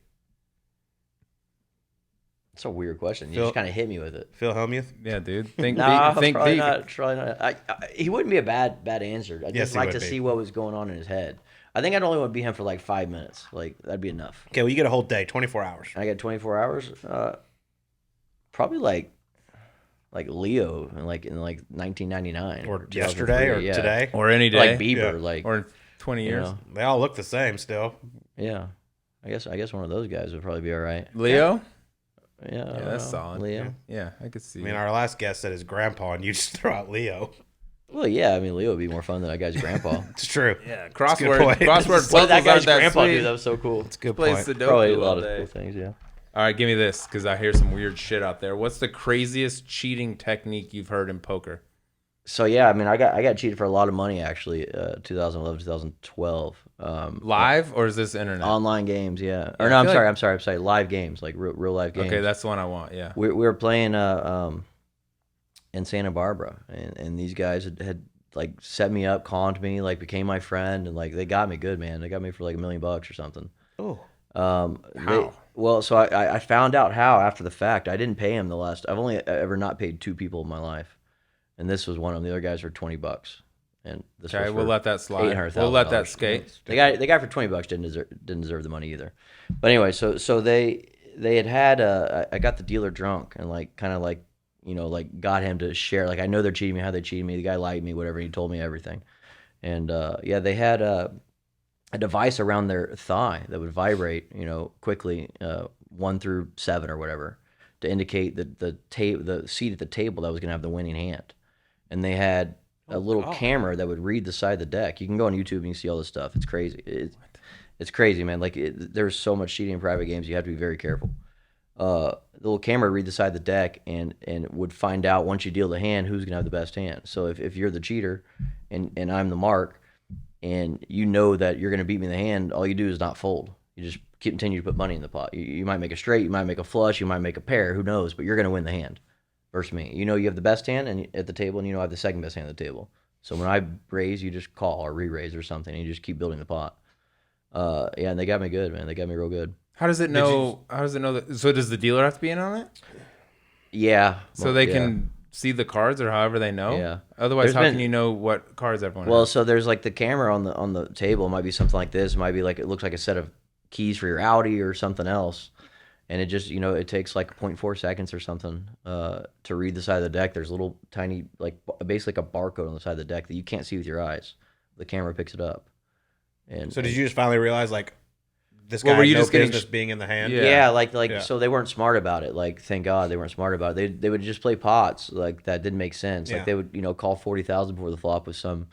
It's a weird question. You Phil- just kind of hit me with it. Phil Hellmuth? Yeah, dude. Think No, deep. Think probably deep. not. Probably not. He wouldn't be a bad answer. I'd Yes, just he like would to be. see what was going on in his head. I think I'd only want to be him for like 5 minutes. Like that'd be enough. Okay, well, you get a whole day, 24 hours. I got 24 hours. Probably like Leo in like 1999 Or yesterday or 2003, yeah. today. Or any day. Like Bieber, Yeah. like Or in 20 you years. know, They all look the same still. yeah. I guess one of those guys would probably be all right. Leo. Yeah, I don't that's know. solid. Leo. Yeah, I could see. I mean, our last guest said his grandpa, and you just throw out Leo. Well, yeah, I mean, Leo would be more fun than that guy's grandpa. It's true. Yeah, That's a good crossword point. puzzles What did that aren't guy's that grandpa sweet. do? That was so cool. That's a good Plays point. Probably a Sudoku lot all of day. cool things, yeah. All right, give me this because I hear some weird shit out there. What's the craziest cheating technique you've heard in poker? So yeah, I mean, I got cheated for a lot of money actually. 2011, 2012. Live or is this internet? Online games, yeah. Or Yeah, no, I I'm feel sorry, like- I'm sorry, live games, like real live games. Okay, that's the one I want. Yeah. We were playing in Santa Barbara, and these guys had like set me up, conned me, like became my friend, and like they got me good, man. They got me for like $1 million or something. Oh, How? Well, so I found out how after the fact. I didn't pay him the last. I've only ever not paid 2 people in my life, and this was one of them. The other guys were $20, and this Okay, was we'll for let that slide. $800,000. We'll let that skate. The guy for $20 didn't deserve the money either. But anyway, so they had I got the dealer drunk and like kind of like like got him to share, like I know they're cheating me, how they cheated me. The guy liked me, whatever. He told me everything, and yeah, they had a device around their thigh that would vibrate quickly 1 through 7 or whatever to indicate that the seat at the table that was going to have the winning hand, and they had a little camera that would read the side of the deck. You can go on YouTube and you see all this stuff. It's crazy. It's crazy, man. Like there's so much cheating in private games. You have to be very careful. The little camera would read the side of the deck and would find out once you deal the hand who's gonna have the best hand. So if you're the cheater and I'm the mark, and you know that you're gonna beat me in the hand, all you do is not fold. You just continue to put money in the pot. You might make a straight, you might make a flush, you might make a pair. Who knows? But you're gonna win the hand. Versus me, you have the best hand and at the table, and I have the second best hand at the table. So when I raise, you just call or re-raise or something, and you just keep building the pot. Yeah, and they got me good, man. They got me real good. How does it know? How does it know that? So does the dealer have to be in on it? Yeah. So they can see the cards or however they know. Yeah. Otherwise, how can you know what cards everyone has? So there's like the camera on the table. It might be something like this. It might be like it looks like a set of keys for your Audi or something else. And it just, it takes like 0.4 seconds or something to read the side of the deck. There's a little tiny, like basically like a barcode on the side of the deck that you can't see with your eyes. The camera picks it up. And so did you just finally realize like this guy were you had no just getting business being in the hand? Yeah. Yeah, so they weren't smart about it. Like, thank God they weren't smart about it. They would just play pots like that didn't make sense. Yeah. Like they would, call 40,000 before the flop with some,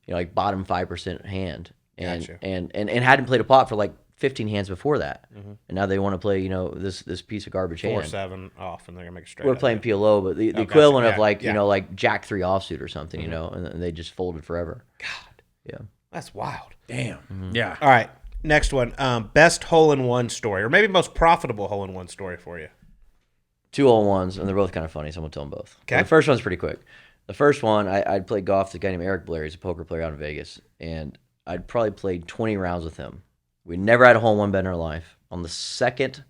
like bottom 5% hand, and Gotcha. and hadn't played a pot for like 15 hands before that, and now they want to play, this piece of garbage hand. 4-7 off, and they're gonna make a straight. We're out playing of it. PLO, but the Gotcha. equivalent of Yeah, like yeah. like Jack 3 offsuit or something, and they just folded forever. God, Yeah. that's wild. Damn. Yeah. All right, next one. Best hole-in-one story, or maybe most profitable hole-in-one story for you. 2 hole-in-ones, and they're both kind of funny, so I'm going to tell them both. Okay. The first one's pretty quick. The first one, I'd played golf with a guy named Eric Blair. He's a poker player out in Vegas, and I'd probably played 20 rounds with him. We never had a hole-in-one bet in our life. On the second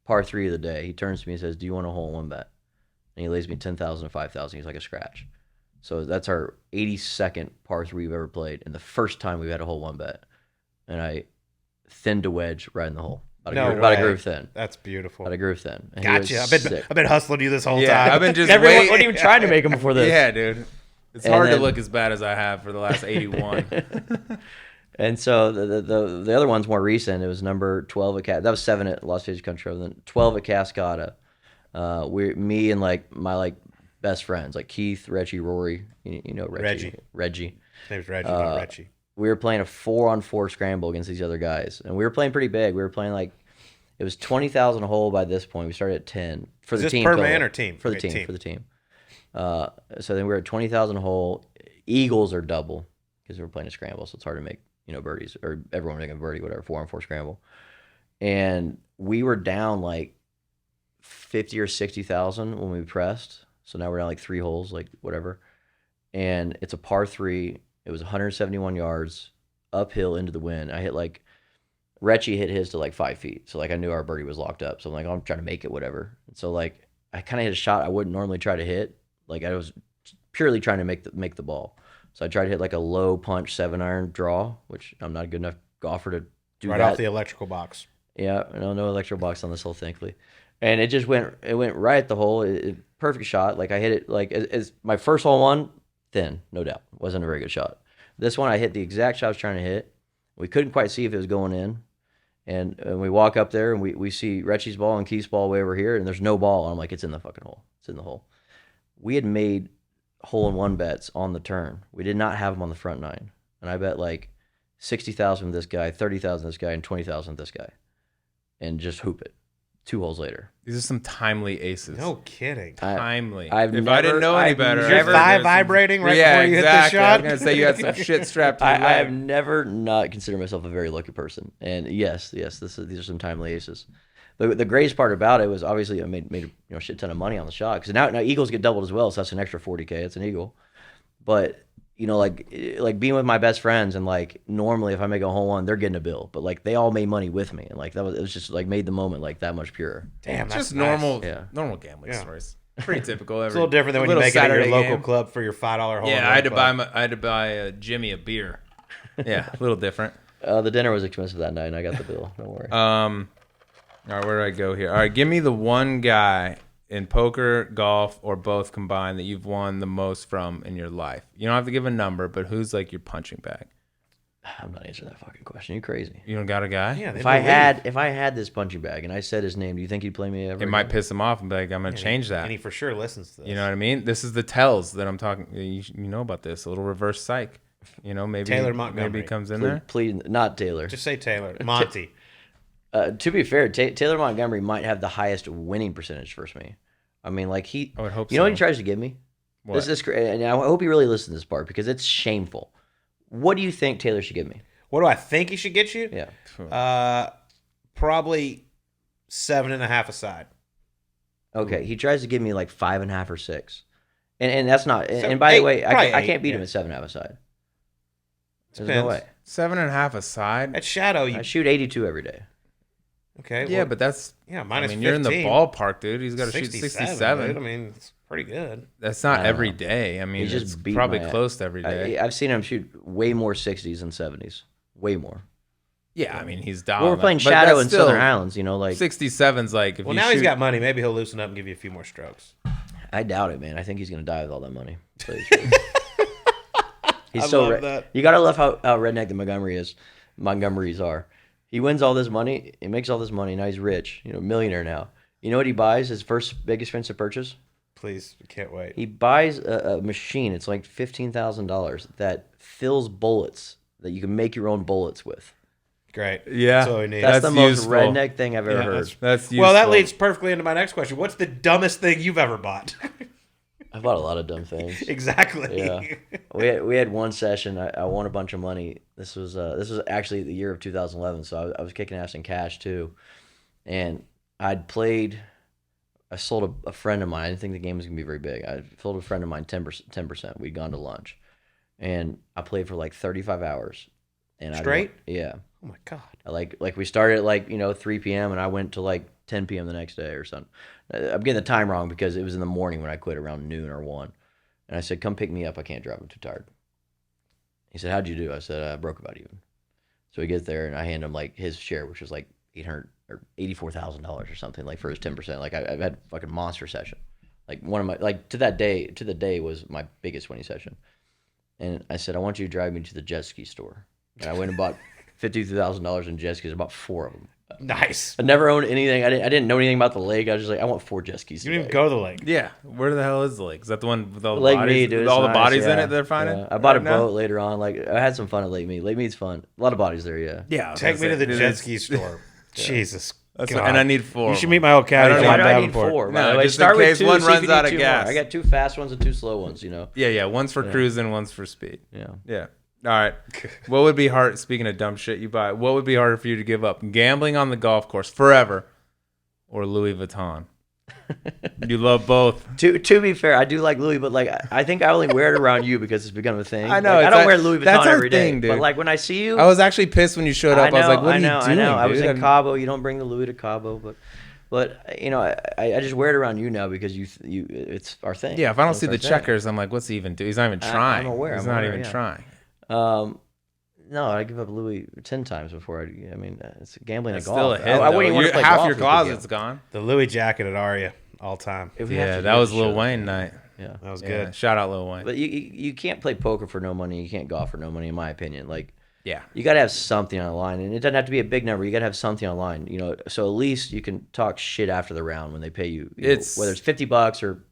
par 3 of the day, he turns to me and says, "Do you want a hole-in-one bet?" And he lays me 10,000 to 5,000. He's like a scratch. So that's our 82nd par 3 we've ever played, and the first time we've had a hole-in-one bet. And I thinned a wedge right in the hole. About a groove thin. That's beautiful. About a groove thin. And he Gotcha. was sick. I've been hustling you this whole Yeah, time. I've been just Everyone waiting. wasn't even trying to make him before this. Yeah, dude. It's And hard to then- look as bad as I have for the last 81. And so the other one's more recent. It was number 12 at that was 7 at Las Vegas Country Club, then 12 at Cascada. Me and like my best friends like Keith, Reggie, Rory, Reggie. His name's Reggie, not Reggie. We were playing a 4-on-4 scramble against these other guys, and we were playing pretty big. We were playing like it was 20,000 a hole by this point. We started at 10 for Is the this team. per total. man or team? For the Okay, team. team. For the team. So then we were at 20,000 a hole. Eagles are double because we were playing a scramble, so it's hard to make birdies or everyone making a birdie, whatever, 4-on-4 scramble. And we were down like 50 or 60,000 when we pressed. So now we're down like 3 holes, like whatever. And it's a par 3. It was 171 yards uphill into the wind. I hit like Retchie hit his to like 5 feet. So like I knew our birdie was locked up. So I'm like, oh, I'm trying to make it, whatever. And so like I kind of hit a shot I wouldn't normally try to hit. Like I was purely trying to make the ball. So I tried to hit like a low punch 7-iron draw, which I'm not a good enough golfer to do Right that. off the electrical box. Yeah, no electro box on this hole, thankfully. And it just went right at the hole. Perfect shot. Like I hit it like as my first hole one, thin, no doubt. Wasn't a very good shot. This one I hit the exact shot I was trying to hit. We couldn't quite see if it was going in. And we walk up there and we see Retchie's ball and Keith's ball way over here, and there's no ball. And I'm like, it's in the fucking hole. It's in the hole. We had made hole-in-one bets on the turn. We did not have them on the front nine, and I bet like 60,000 with this guy, 30,000 with this guy, and 20,000 with this guy, and just hoop it. 2 holes later. These are some timely aces. No kidding. Timely. If I didn't know any better, Is your thigh vibrating right before you hit the shot? I was gonna say you had some shit strapped to your I leg. have never not considered myself a very lucky person, and yes, these are some timely aces. The greatest part about it was obviously I made a shit ton of money on the shot because now Eagles get doubled as well, so that's an extra 40K. It's an eagle, but like being with my best friends and like normally if I make a hole one, they're getting a bill, but like they all made money with me, and like it was just like made the moment like that much purer. Damn, It's that's just nice. normal gambling stories. Pretty typical. It's a little different than when you make it at your local club for your $5 hole. Yeah, I had to buy Jimmy a beer. Yeah, a little different. The dinner was expensive that night, and I got the bill. Don't worry. All right, where do I go here? All right, give me the one guy in poker, golf, or both combined that you've won the most from in your life. You don't have to give a number, but who's like your punching bag? I'm not answering that fucking question. You crazy? You don't got a guy? Yeah, If I had this punching bag and I said his name, do you think he'd play me ever? It might piss him off and be like, I'm going to change that. And he for sure listens to this. You know what I mean? This is the tells that I'm talking. You know about this. A little reverse psych. Maybe Taylor Montgomery. Maybe he comes in there. Please, not Taylor. Just say Taylor. Monty. To be fair, Taylor Montgomery might have the highest winning percentage versus me. I mean, like I would hope You know so. what he tries to give me? What? This is and I hope he really listens to this part because it's shameful. What do you think Taylor should give me? What do I think he should get you? Yeah. Probably 7.5 aside. Okay, he tries to give me like 5.5 or 6, and that's not. So and by eight, the way, probably I eight, can't beat him yeah. at 7.5 aside. There's Depends. no way. 7.5 aside. At Shadow, you I shoot 82 every day. okay? Yeah, well, but that's. yeah, minus 15. you're in the ballpark, dude. He's got to shoot 67. 67. Dude. I mean, it's pretty good. That's not I don't every know. day. I mean, He just it's beat probably my- close to every day. I've seen him shoot way more 60s than 70s. Way more. Yeah, I mean, he's down. Well, we're playing Shadow in Southern Islands, like 67's like. If Well, you now shoot, he's got money. Maybe he'll loosen up and give you a few more strokes. I doubt it, man. I think he's gonna die with all that money. So he's I so love that. You gotta love how redneck the Montgomerys are. He wins all this money. He makes all this money. Now he's rich. Millionaire now. You know what he buys? His first big expensive purchase. Please, I can't wait. He buys a machine. It's like $15,000 that fills bullets that you can make your own bullets with. Great. Yeah. That's all we need. That's the most useful. redneck thing I've ever heard. That's useful. Well, that leads perfectly into my next question. What's the dumbest thing you've ever bought? I bought a lot of dumb things. Exactly. Yeah. We had one session. I won a bunch of money. This was actually the year of 2011. So I was kicking ass in cash too, and I sold a friend of mine. I didn't think the game was gonna be very big. I sold a friend of mine 10%. We'd gone to lunch, and I played for like 35 hours. And Straight? Yeah. Oh my god. Like we started at like 3 p.m. and I went to like 10 p.m. the next day or something. I'm getting the time wrong because it was in the morning when I quit around noon or 1. And I said, "Come pick me up. I can't drive. I'm too tired." He said, "How'd you do?" I said, "I broke about even." So he gets there and I hand him like his share, which was like $800 or $84,000 or something, like for his 10%. Like I've had fucking monster session. Like one of my to the day was my biggest winning session. And I said, "I want you to drive me to the jet ski store." And I went and bought $52,000 in jet skis. I bought 4 of them. Nice. I never owned anything. I didn't know anything about the lake. I was just like, I want 4 jet skis. You didn't even today. go to the lake. Yeah, where the hell is the lake? Is that the one with all the Lake bodies? Mead, dude. With it's all the nice, bodies in yeah. it they're finding? Yeah. I bought a right now? boat later on. Like I had some fun at Lake Mead. Lake Mead's fun. A lot of bodies there. Yeah. Yeah. Take me to the jet jet ski store. Jesus. That's God. what, and I need 4. You should meet my old caddy. I don't know. Why John do I need Davenport. 4? No, By the way, just in start with case 2, one see if runs you need out of 2 more. gas. I got 2 fast ones and 2 slow ones. Yeah. One's for cruising, one's for speed. Yeah. Yeah. All right. What would be hard, speaking of dumb shit you buy, what would be harder for you to give up? Gambling on the golf course forever or Louis Vuitton? You love both. To be fair, I do like Louis, but like I think I only wear it around you because it's become a thing. I know, Like, I it's don't like- wear Louis that's Vuitton our every day, thing, dude. but like when I see you, I was actually pissed when you showed up. I was like, what are you doing, I know. I was dude? in Cabo. You don't bring the Louis to Cabo, but I just wear it around you now because you it's our thing. Yeah, if I don't It's see our the thing. checkers, I'm like, what's he even doing? He's not even trying. I'm aware. He's I'm not aware, even yeah. trying. No, I give up Louis 10 times before. I mean, it's gambling It's at still golf. a hit. I wouldn't even want to play half golf your with the closet's game. gone. The Louis jacket at Aria all time. If we have Yeah, to that do was the Lil show. Wayne night. Yeah. That was Yeah, good. shout out Lil Wayne. But you can't play poker for no money. You can't golf for no money, in my opinion. Like, Yeah. you got to have something on the line, and it doesn't have to be a big number. You got to have something on the line, so at least you can talk shit after the round when they pay you. Whether it's $50 or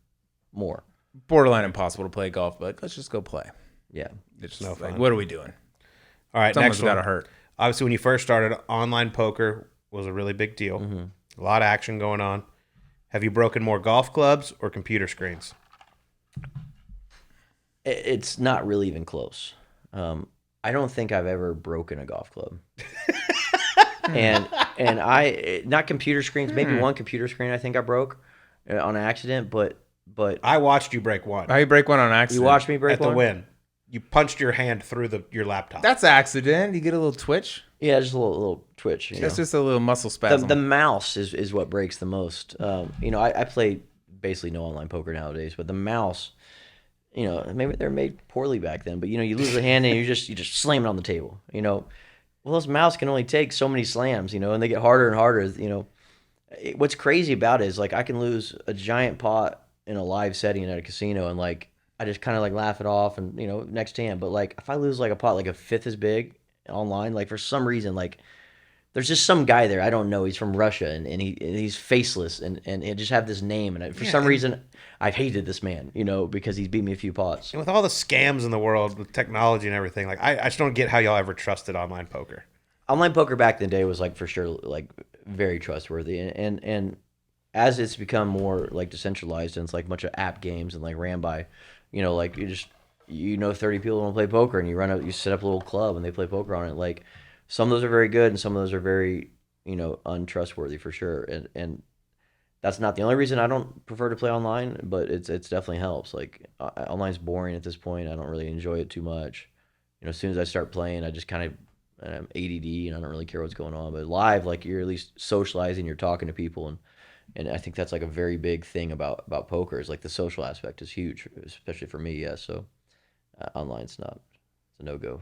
more. borderline impossible to play golf, but let's just go play. Yeah. It's no like, fun. what are we doing? All right, Someone's next one. got to hurt. Obviously, when you first started, online poker was a really big deal. A lot of action going on. Have you broken more golf clubs or computer screens? It's not really even close. I don't think I've ever broken a golf club. and I not computer screens, maybe one computer screen I think I broke on accident, but I watched you break one How you break one on accident? you watched me break at the one? win. You punched your hand through your laptop. That's accident. You get a little twitch. Yeah, just a little twitch. You That's know. just a little muscle The, spasm. the mouse is what breaks the most. I play basically no online poker nowadays, but the mouse, maybe they're made poorly back then, but you lose a hand and you just slam it on the table. Well, those mouse can only take so many slams, and they get harder and harder. What's crazy about it is like I can lose a giant pot in a live setting at a casino and like I just kind of like laugh it off and next hand. But like if I lose like a pot like a fifth as big online, like for some reason like there's just some guy there I don't know. He's from Russia and he's faceless and he just have this name and for some reason I've hated this man, because he's beat me a few pots. And with all the scams in the world, with technology and everything, like I just don't get how y'all ever trusted online poker. Online poker back in the day was like for sure like very trustworthy and as it's become more like decentralized and it's like a bunch of app games and like ran by, like you just 30 people want to play poker and you set up a little club and they play poker on it. Like some of those are very good and some of those are very untrustworthy for sure. And that's not the only reason I don't prefer to play online, but it's definitely helps. Like online's boring at this point. I don't really enjoy it too much. As soon as I start playing, I just kind of I'm ADD and I don't really care what's going on. But live, like you're at least socializing, you're talking to people, and I think that's like a very big thing about poker is like the social aspect is huge, especially for me. Yeah, so online's not, it's a no go.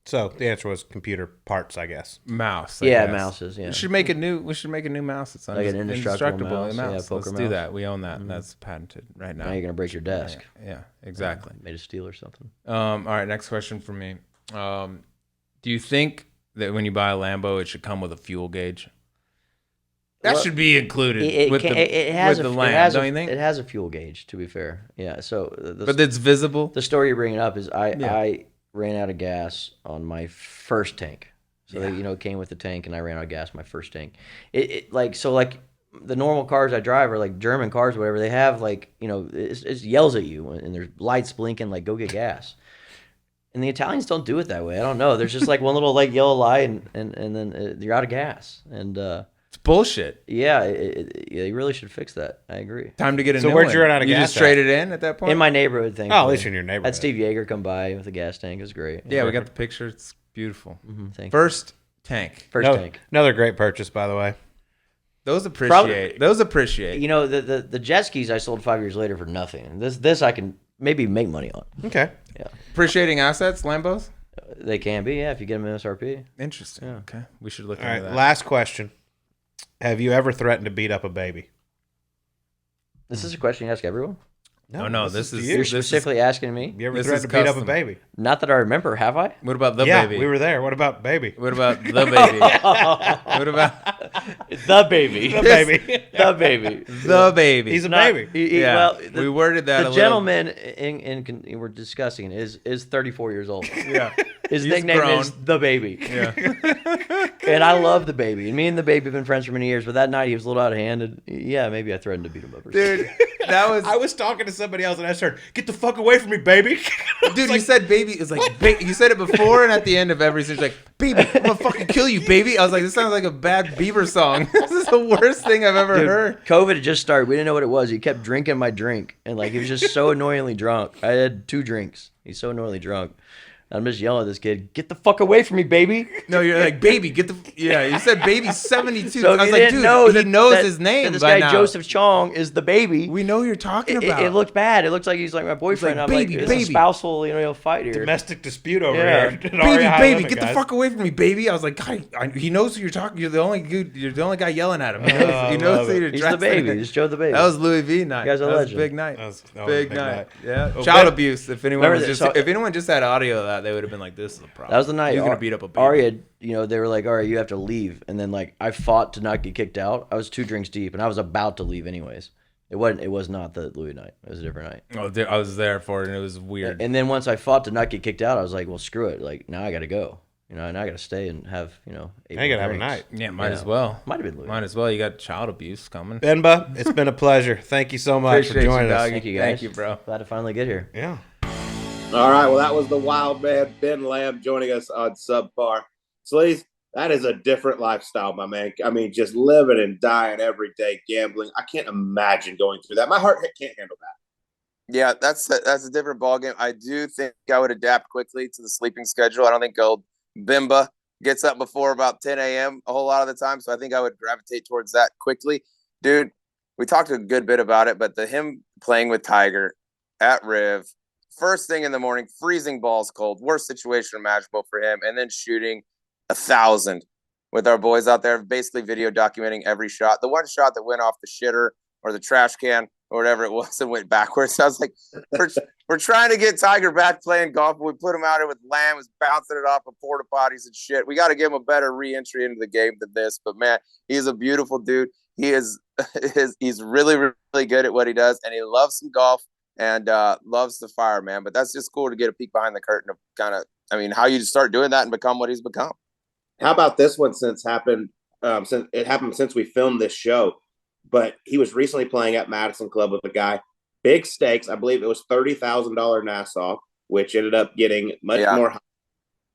So the answer was computer parts, I guess. Mouse. Yeah, guess. mouses. Yeah, We should make a new mouse. It's Like an indestructible mouse. Yeah, Let's poker do mouse. that. We own that. That's patented right now. now you're gonna break your desk. Yeah, exactly. Made of steel or something. All right, next question for me. Do you think that when you buy a Lambo, it should come with a fuel gauge? That Well, should be included It with has the a, Lamb, it has don't a, you think? It has a fuel gauge, to be fair. Yeah. So But it's visible. the story you're bringing up is Yeah. I ran out of gas on my first tank. So they, it came with the tank, and I ran out of gas on my first tank. It like the normal cars I drive are like German cars, or whatever. They have like it yells at you, and there's lights blinking like go get gas. And the Italians don't do it that way. I don't know. There's just like one little like yellow light, and then you're out of gas. And It's bullshit. yeah, they really should fix that. I agree. Time to get a So new where'd one. you run out of You gas just at? trade it in at that point? In my neighborhood, thing. Oh, at least in your neighborhood. Had Steve Yeager come by with a gas tank. It was great. Yeah, we got the picture. It's beautiful. Thank you. First tank. First tank. Another great purchase, by the way. Those appreciate. Those appreciate. The jet skis I sold 5 years later for nothing. This I can maybe make money on. Okay. Yeah, Appreciating assets, Lambos? they can be. Yeah, if you get them MSRP. Interesting. Yeah. Okay. We should look All into right. that. Last question. Have you ever threatened to beat up a baby? This is a question you ask everyone. No, this is- to You're you. specifically asking me. You ever this threatened is to beat up a custom. baby? Not that I remember. Have I? What about the Yeah, baby? we were there. What about baby? What about the baby? What about The baby. The baby. The baby. the baby? He's a Not- baby. yeah. Well, We worded that a the little. gentleman in we're discussing is 34 years old. Yeah. His He's nickname grown. is the baby. Yeah. And I love the baby. And me and the baby have been friends for many years. But that night he was a little out of hand. And yeah, maybe I threatened to beat him up. Or something. Dude, that was. I was talking to somebody else and I heard, "Get the fuck away from me, baby!" Dude, you said baby. It's like you said it before and at the end of every sentence, like, baby, I'm gonna fucking kill you, baby. I was like, this sounds like a bad Bieber song. This is the worst thing I've ever Dude, heard. COVID had just started. We didn't know what it was. He kept drinking my drink. And like he was just so annoyingly drunk. I had 2 drinks. He's so annoyingly drunk. I'm just yelling at this kid, "Get the fuck away from me, baby!" No, you're like, baby, get the. Yeah, you said baby 72. So I if was you like, didn't dude, know he that, knows that- his name that this by guy now. Joseph Chong is the baby. We know who you're talking It, about. it looked bad. It looks like he's like my boyfriend. like, I'm baby, like, it's baby. a spousal, fight here. Domestic dispute over Yeah. here. baby, get the fuck away from me, baby. I was like, God, he knows who you're talking. You're the only guy yelling at him. He I knows love who it. you're He's the addressing. baby. He's Joe the baby. That was Louis V night. You guys are that was a legend. big night. That was a big night. Yeah. Oh, Child but- abuse. If anyone Remember was that- just if anyone just had audio of that, they would have been like, this is a problem. That was the night He's gonna beat up a baby. Aria, they were like, "All right, you have to leave." And then like I fought to not get kicked out. I was 2 drinks deep, and I was about to leave anyways. It wasn't. It was not the Louis night. It was a different night. Oh, I was there for it, and it was weird. And then once I fought to not get kicked out, I was like, well, screw it. Like now I got to go. Now I got to stay and have 8 Now you more gotta have a drinks. night. Yeah, might as well. Might have been Louis. Might as well. You got child abuse coming. Benba, it's been a pleasure. Thank you so much Appreciate for joining you, us. doggy. Thank you, guys. Thank you, bro. Glad to finally get here. Yeah. All right. Well, that was the wild man, Ben Lamb, joining us on Subpar. Sleaze, that is a different lifestyle, my man. I mean, just living and dying every day, gambling. I can't imagine going through that. My heart can't handle that. Yeah, that's a different ballgame. I do think I would adapt quickly to the sleeping schedule. I don't think old Bimba gets up before about 10 a.m. a whole lot of the time, so I think I would gravitate towards that quickly. Dude, we talked a good bit about it, but him playing with Tiger at Riv, first thing in the morning, freezing balls cold, worst situation imaginable for him, and then shooting 1,000 with our boys out there, basically video documenting every shot. The one shot that went off the shitter or the trash can or whatever it was and went backwards. I was like, we're trying to get Tiger back playing golf, but we put him out here with Lamb, who's bouncing it off of porta potties and shit. We got to give him a better re-entry into the game than this. But man, he's a beautiful dude. He's really, really good at what he does, and he loves some golf and loves the fire, man. But that's just cool to get a peek behind the curtain of kind of, I mean, how you start doing that and become what he's become. How about this one since it happened since we filmed this show? But he was recently playing at Madison Club with a guy. Big stakes. I believe it was $30,000 Nassau, which ended up getting much more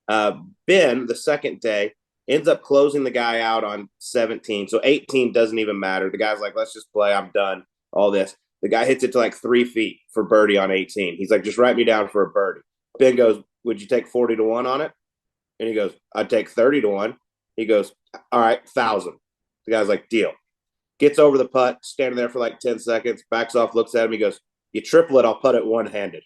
high. Ben, the second day, ends up closing the guy out on 17. So 18 doesn't even matter. The guy's like, let's just play. I'm done. All this. The guy hits it to like 3 feet for birdie on 18. He's like, just write me down for a birdie. Ben goes, would you take 40 to 1 on it? And he goes, I'd take 30 to 1. He goes, all right, 1,000. The guy's like, deal. Gets over the putt, standing there for like 10 seconds, backs off, looks at him. He goes, you triple it, I'll putt it one-handed.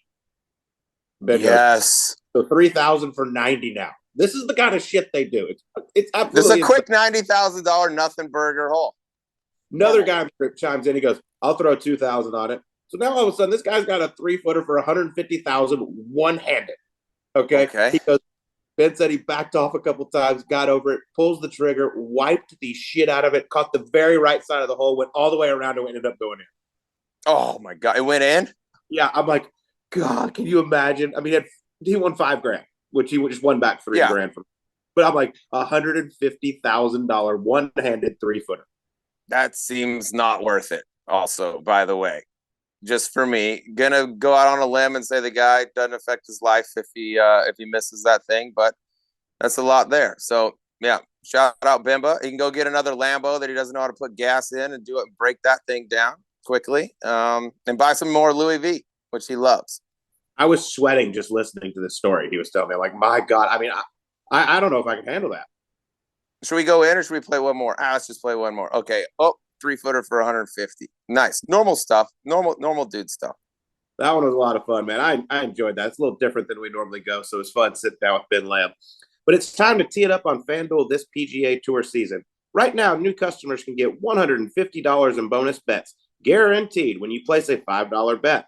Ben yes. Goes, so 3,000 for 90 now. This is the kind of shit they do. It's absolutely. There's a quick $90,000 nothing burger hole. Another guy chimes in. He goes, I'll throw 2,000 on it. So now all of a sudden, this guy's got a 3-footer for 150,000 one-handed. Okay. He goes, Ben said he backed off a couple times, got over it, pulls the trigger, wiped the shit out of it, caught the very right side of the hole, went all the way around and ended up going in. Oh my God. It went in? Yeah. I'm like, God, can you imagine? I mean, he won $5,000, which he just won back $3,000 from. But I'm like, $150,000 one-handed 3-footer. That seems not worth it. Also, by the way, just for me, gonna go out on a limb and say the guy doesn't affect his life if he misses that thing, but that's a lot there. So yeah, shout out Bimba. He can go get another Lambo that he doesn't know how to put gas in and do it and break that thing down quickly, and buy some more Louis V, which he loves. I was sweating just listening to the story he was telling me. I'm like, my God, I mean, I don't know if I can handle that. Should we go in or should we play one more? Let's just play one more. Okay. Oh, 3-footer for 150. Nice. Normal stuff. Normal dude stuff. That one was a lot of fun, man. I enjoyed that. It's a little different than we normally go, so it's fun sitting down with Ben Lamb. But it's time to tee it up on FanDuel this PGA Tour season. Right now, new customers can get $150 in bonus bets, guaranteed when you place a $5 bet.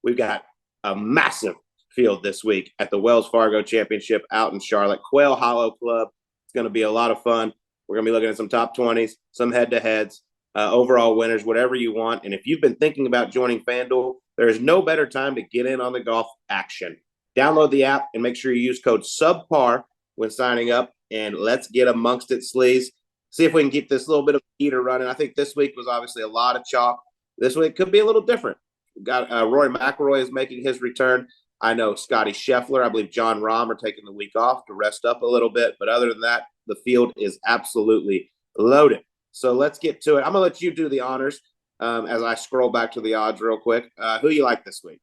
We've got a massive field this week at the Wells Fargo Championship out in Charlotte, Quail Hollow Club. It's going to be a lot of fun. We're going to be looking at some top 20s, some head-to-heads, overall winners, whatever you want. And if you've been thinking about joining FanDuel, there is no better time to get in on the golf action. Download the app and make sure you use code SUBPAR when signing up, and let's get amongst it, Sleaze. See if we can keep this little bit of heater running. I think this week was obviously a lot of chalk. This week could be a little different. We've got Rory McIlroy is making his return. I know Scotty Scheffler, I believe John Rahm are taking the week off to rest up a little bit. But other than that, the field is absolutely loaded. So let's get to it. I'm going to let you do the honors as I scroll back to the odds real quick. Who you like this week?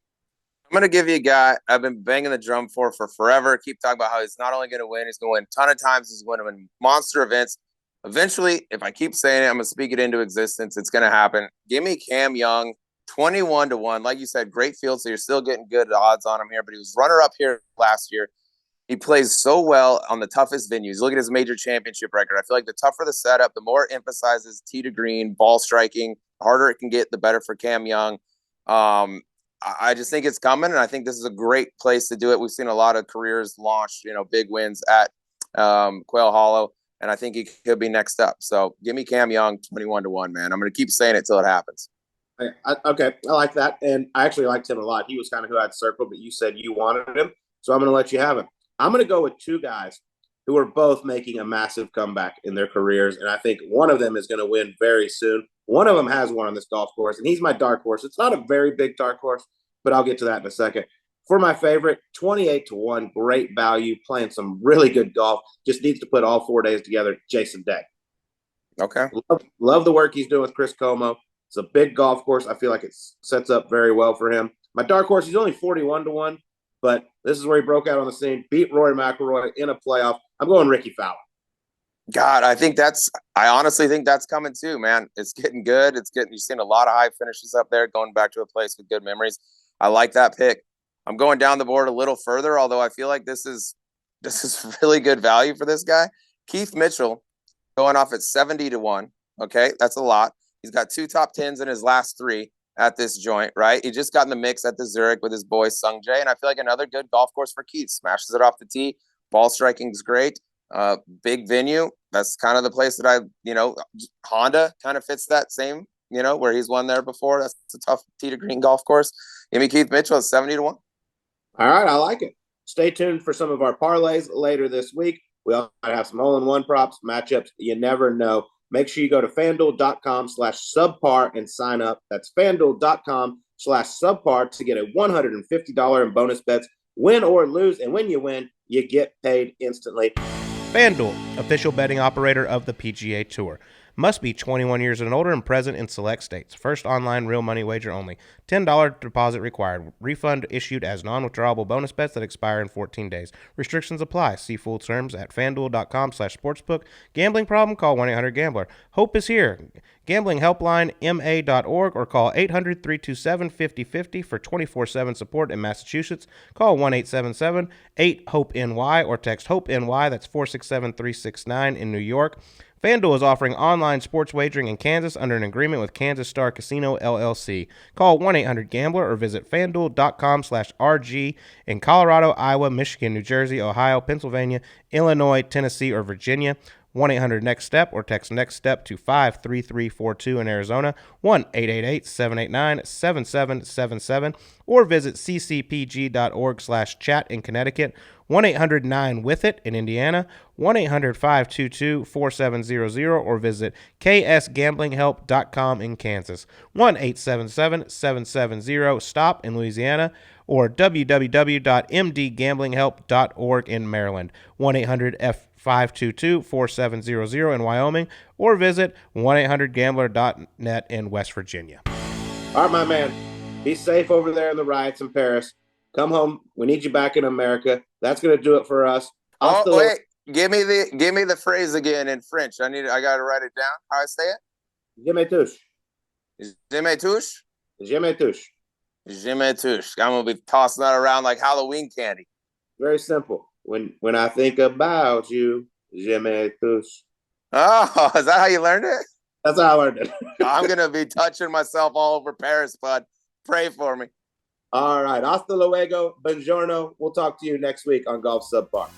I'm going to give you a guy I've been banging the drum for forever. Keep talking about how he's not only going to win, he's going to win a ton of times. He's going to win monster events. Eventually, if I keep saying it, I'm going to speak it into existence. It's going to happen. Give me Cam Young, 21 to 1. Like you said, great field, so you're still getting good odds on him here. But he was runner-up here last year. He plays so well on the toughest venues. Look at his major championship record. I feel like the tougher the setup, the more it emphasizes tee to green, ball striking. The harder it can get, the better for Cam Young. I just think it's coming, and I think this is a great place to do it. We've seen a lot of careers launch, big wins at Quail Hollow, and I think he could be next up. So give me Cam Young, 21 to 1, man. I'm going to keep saying it till it happens. Okay, I like that, and I actually liked him a lot. He was kind of who I'd circled, but you said you wanted him, so I'm going to let you have him. I'm going to go with two guys who are both making a massive comeback in their careers, and I think one of them is going to win very soon. One of them has won on this golf course, and he's my dark horse. It's not a very big dark horse, but I'll get to that in a second. For my favorite, 28-1, great value, playing some really good golf. Just needs to put all 4 days together. Jason Day. Okay. Love the work he's doing with Chris Como. It's a big golf course. I feel like it sets up very well for him. My dark horse, he's only 41-1, but this is where he broke out on the scene, beat Rory McIlroy in a playoff. I'm going Ricky Fowler. God, I honestly think that's coming too, man. It's getting good. You've seen a lot of high finishes up there, going back to a place with good memories. I like that pick. I'm going down the board a little further, although I feel like this is really good value for this guy. Keith Mitchell going off at 70-1. Okay, that's a lot. He's got 2 top 10s in his last 3 at this joint, right? He just got in the mix at the Zurich with his boy Sung Jae, and I feel like another good golf course for Keith. Smashes it off the tee. Ball striking is great. Big venue. That's kind of the place that Honda kind of fits that same, where he's won there before. That's a tough tee to green golf course. Give me Keith Mitchell at 70-1. All right, I like it. Stay tuned for some of our parlays later this week. We also have some hole-in-one props, matchups. You never know. Make sure you go to FanDuel.com/subpar and sign up. That's FanDuel.com/subpar to get a $150 in bonus bets, win or lose. And when you win, you get paid instantly. FanDuel, official betting operator of the PGA Tour. Must be 21 years and older and present in select states. First online real money wager only. $10 deposit required. Refund issued as non-withdrawable bonus bets that expire in 14 days. Restrictions apply. See full terms at FanDuel.com/sportsbook. Gambling problem? Call 1-800-GAMBLER. Hope is here. Gambling helpline ma.org or call 800-327-5050 for 24/7 support in Massachusetts. Call 1-877-8-HOPE-NY or text HOPE-NY. That's 467-369 in New York. FanDuel is offering online sports wagering in Kansas under an agreement with Kansas Star Casino, LLC. Call 1-800-GAMBLER or visit FanDuel.com/RG in Colorado, Iowa, Michigan, New Jersey, Ohio, Pennsylvania, Illinois, Tennessee, or Virginia. 1-800-NEXT-STEP or text NEXT STEP to 53342 in Arizona, 1-888-789-7777, or visit ccpg.org/chat in Connecticut, 1-800-9-WITH-IT in Indiana, 1-800-522-4700, or visit ksgamblinghelp.com in Kansas, 1-877-770-STOP in Louisiana, or www.mdgamblinghelp.org in Maryland, 1-800-522-4700 in Wyoming, or visit 1-800-GAMBLER.net in West Virginia. All right, my man. Be safe over there in the riots in Paris. Come home. We need you back in America. That's going to do it for us. Wait. Give me the phrase again in French. I got to write it down. How I say it? Je me touche. Je me touche? Je me touche. Je me touche. I'm going to be tossing that around like Halloween candy. Very simple. When I think about you, je me touche. Oh, is that how you learned it? That's how I learned it. I'm going to be touching myself all over Paris, bud. Pray for me. All right. Hasta luego. Buongiorno. We'll talk to you next week on Golf Subpar.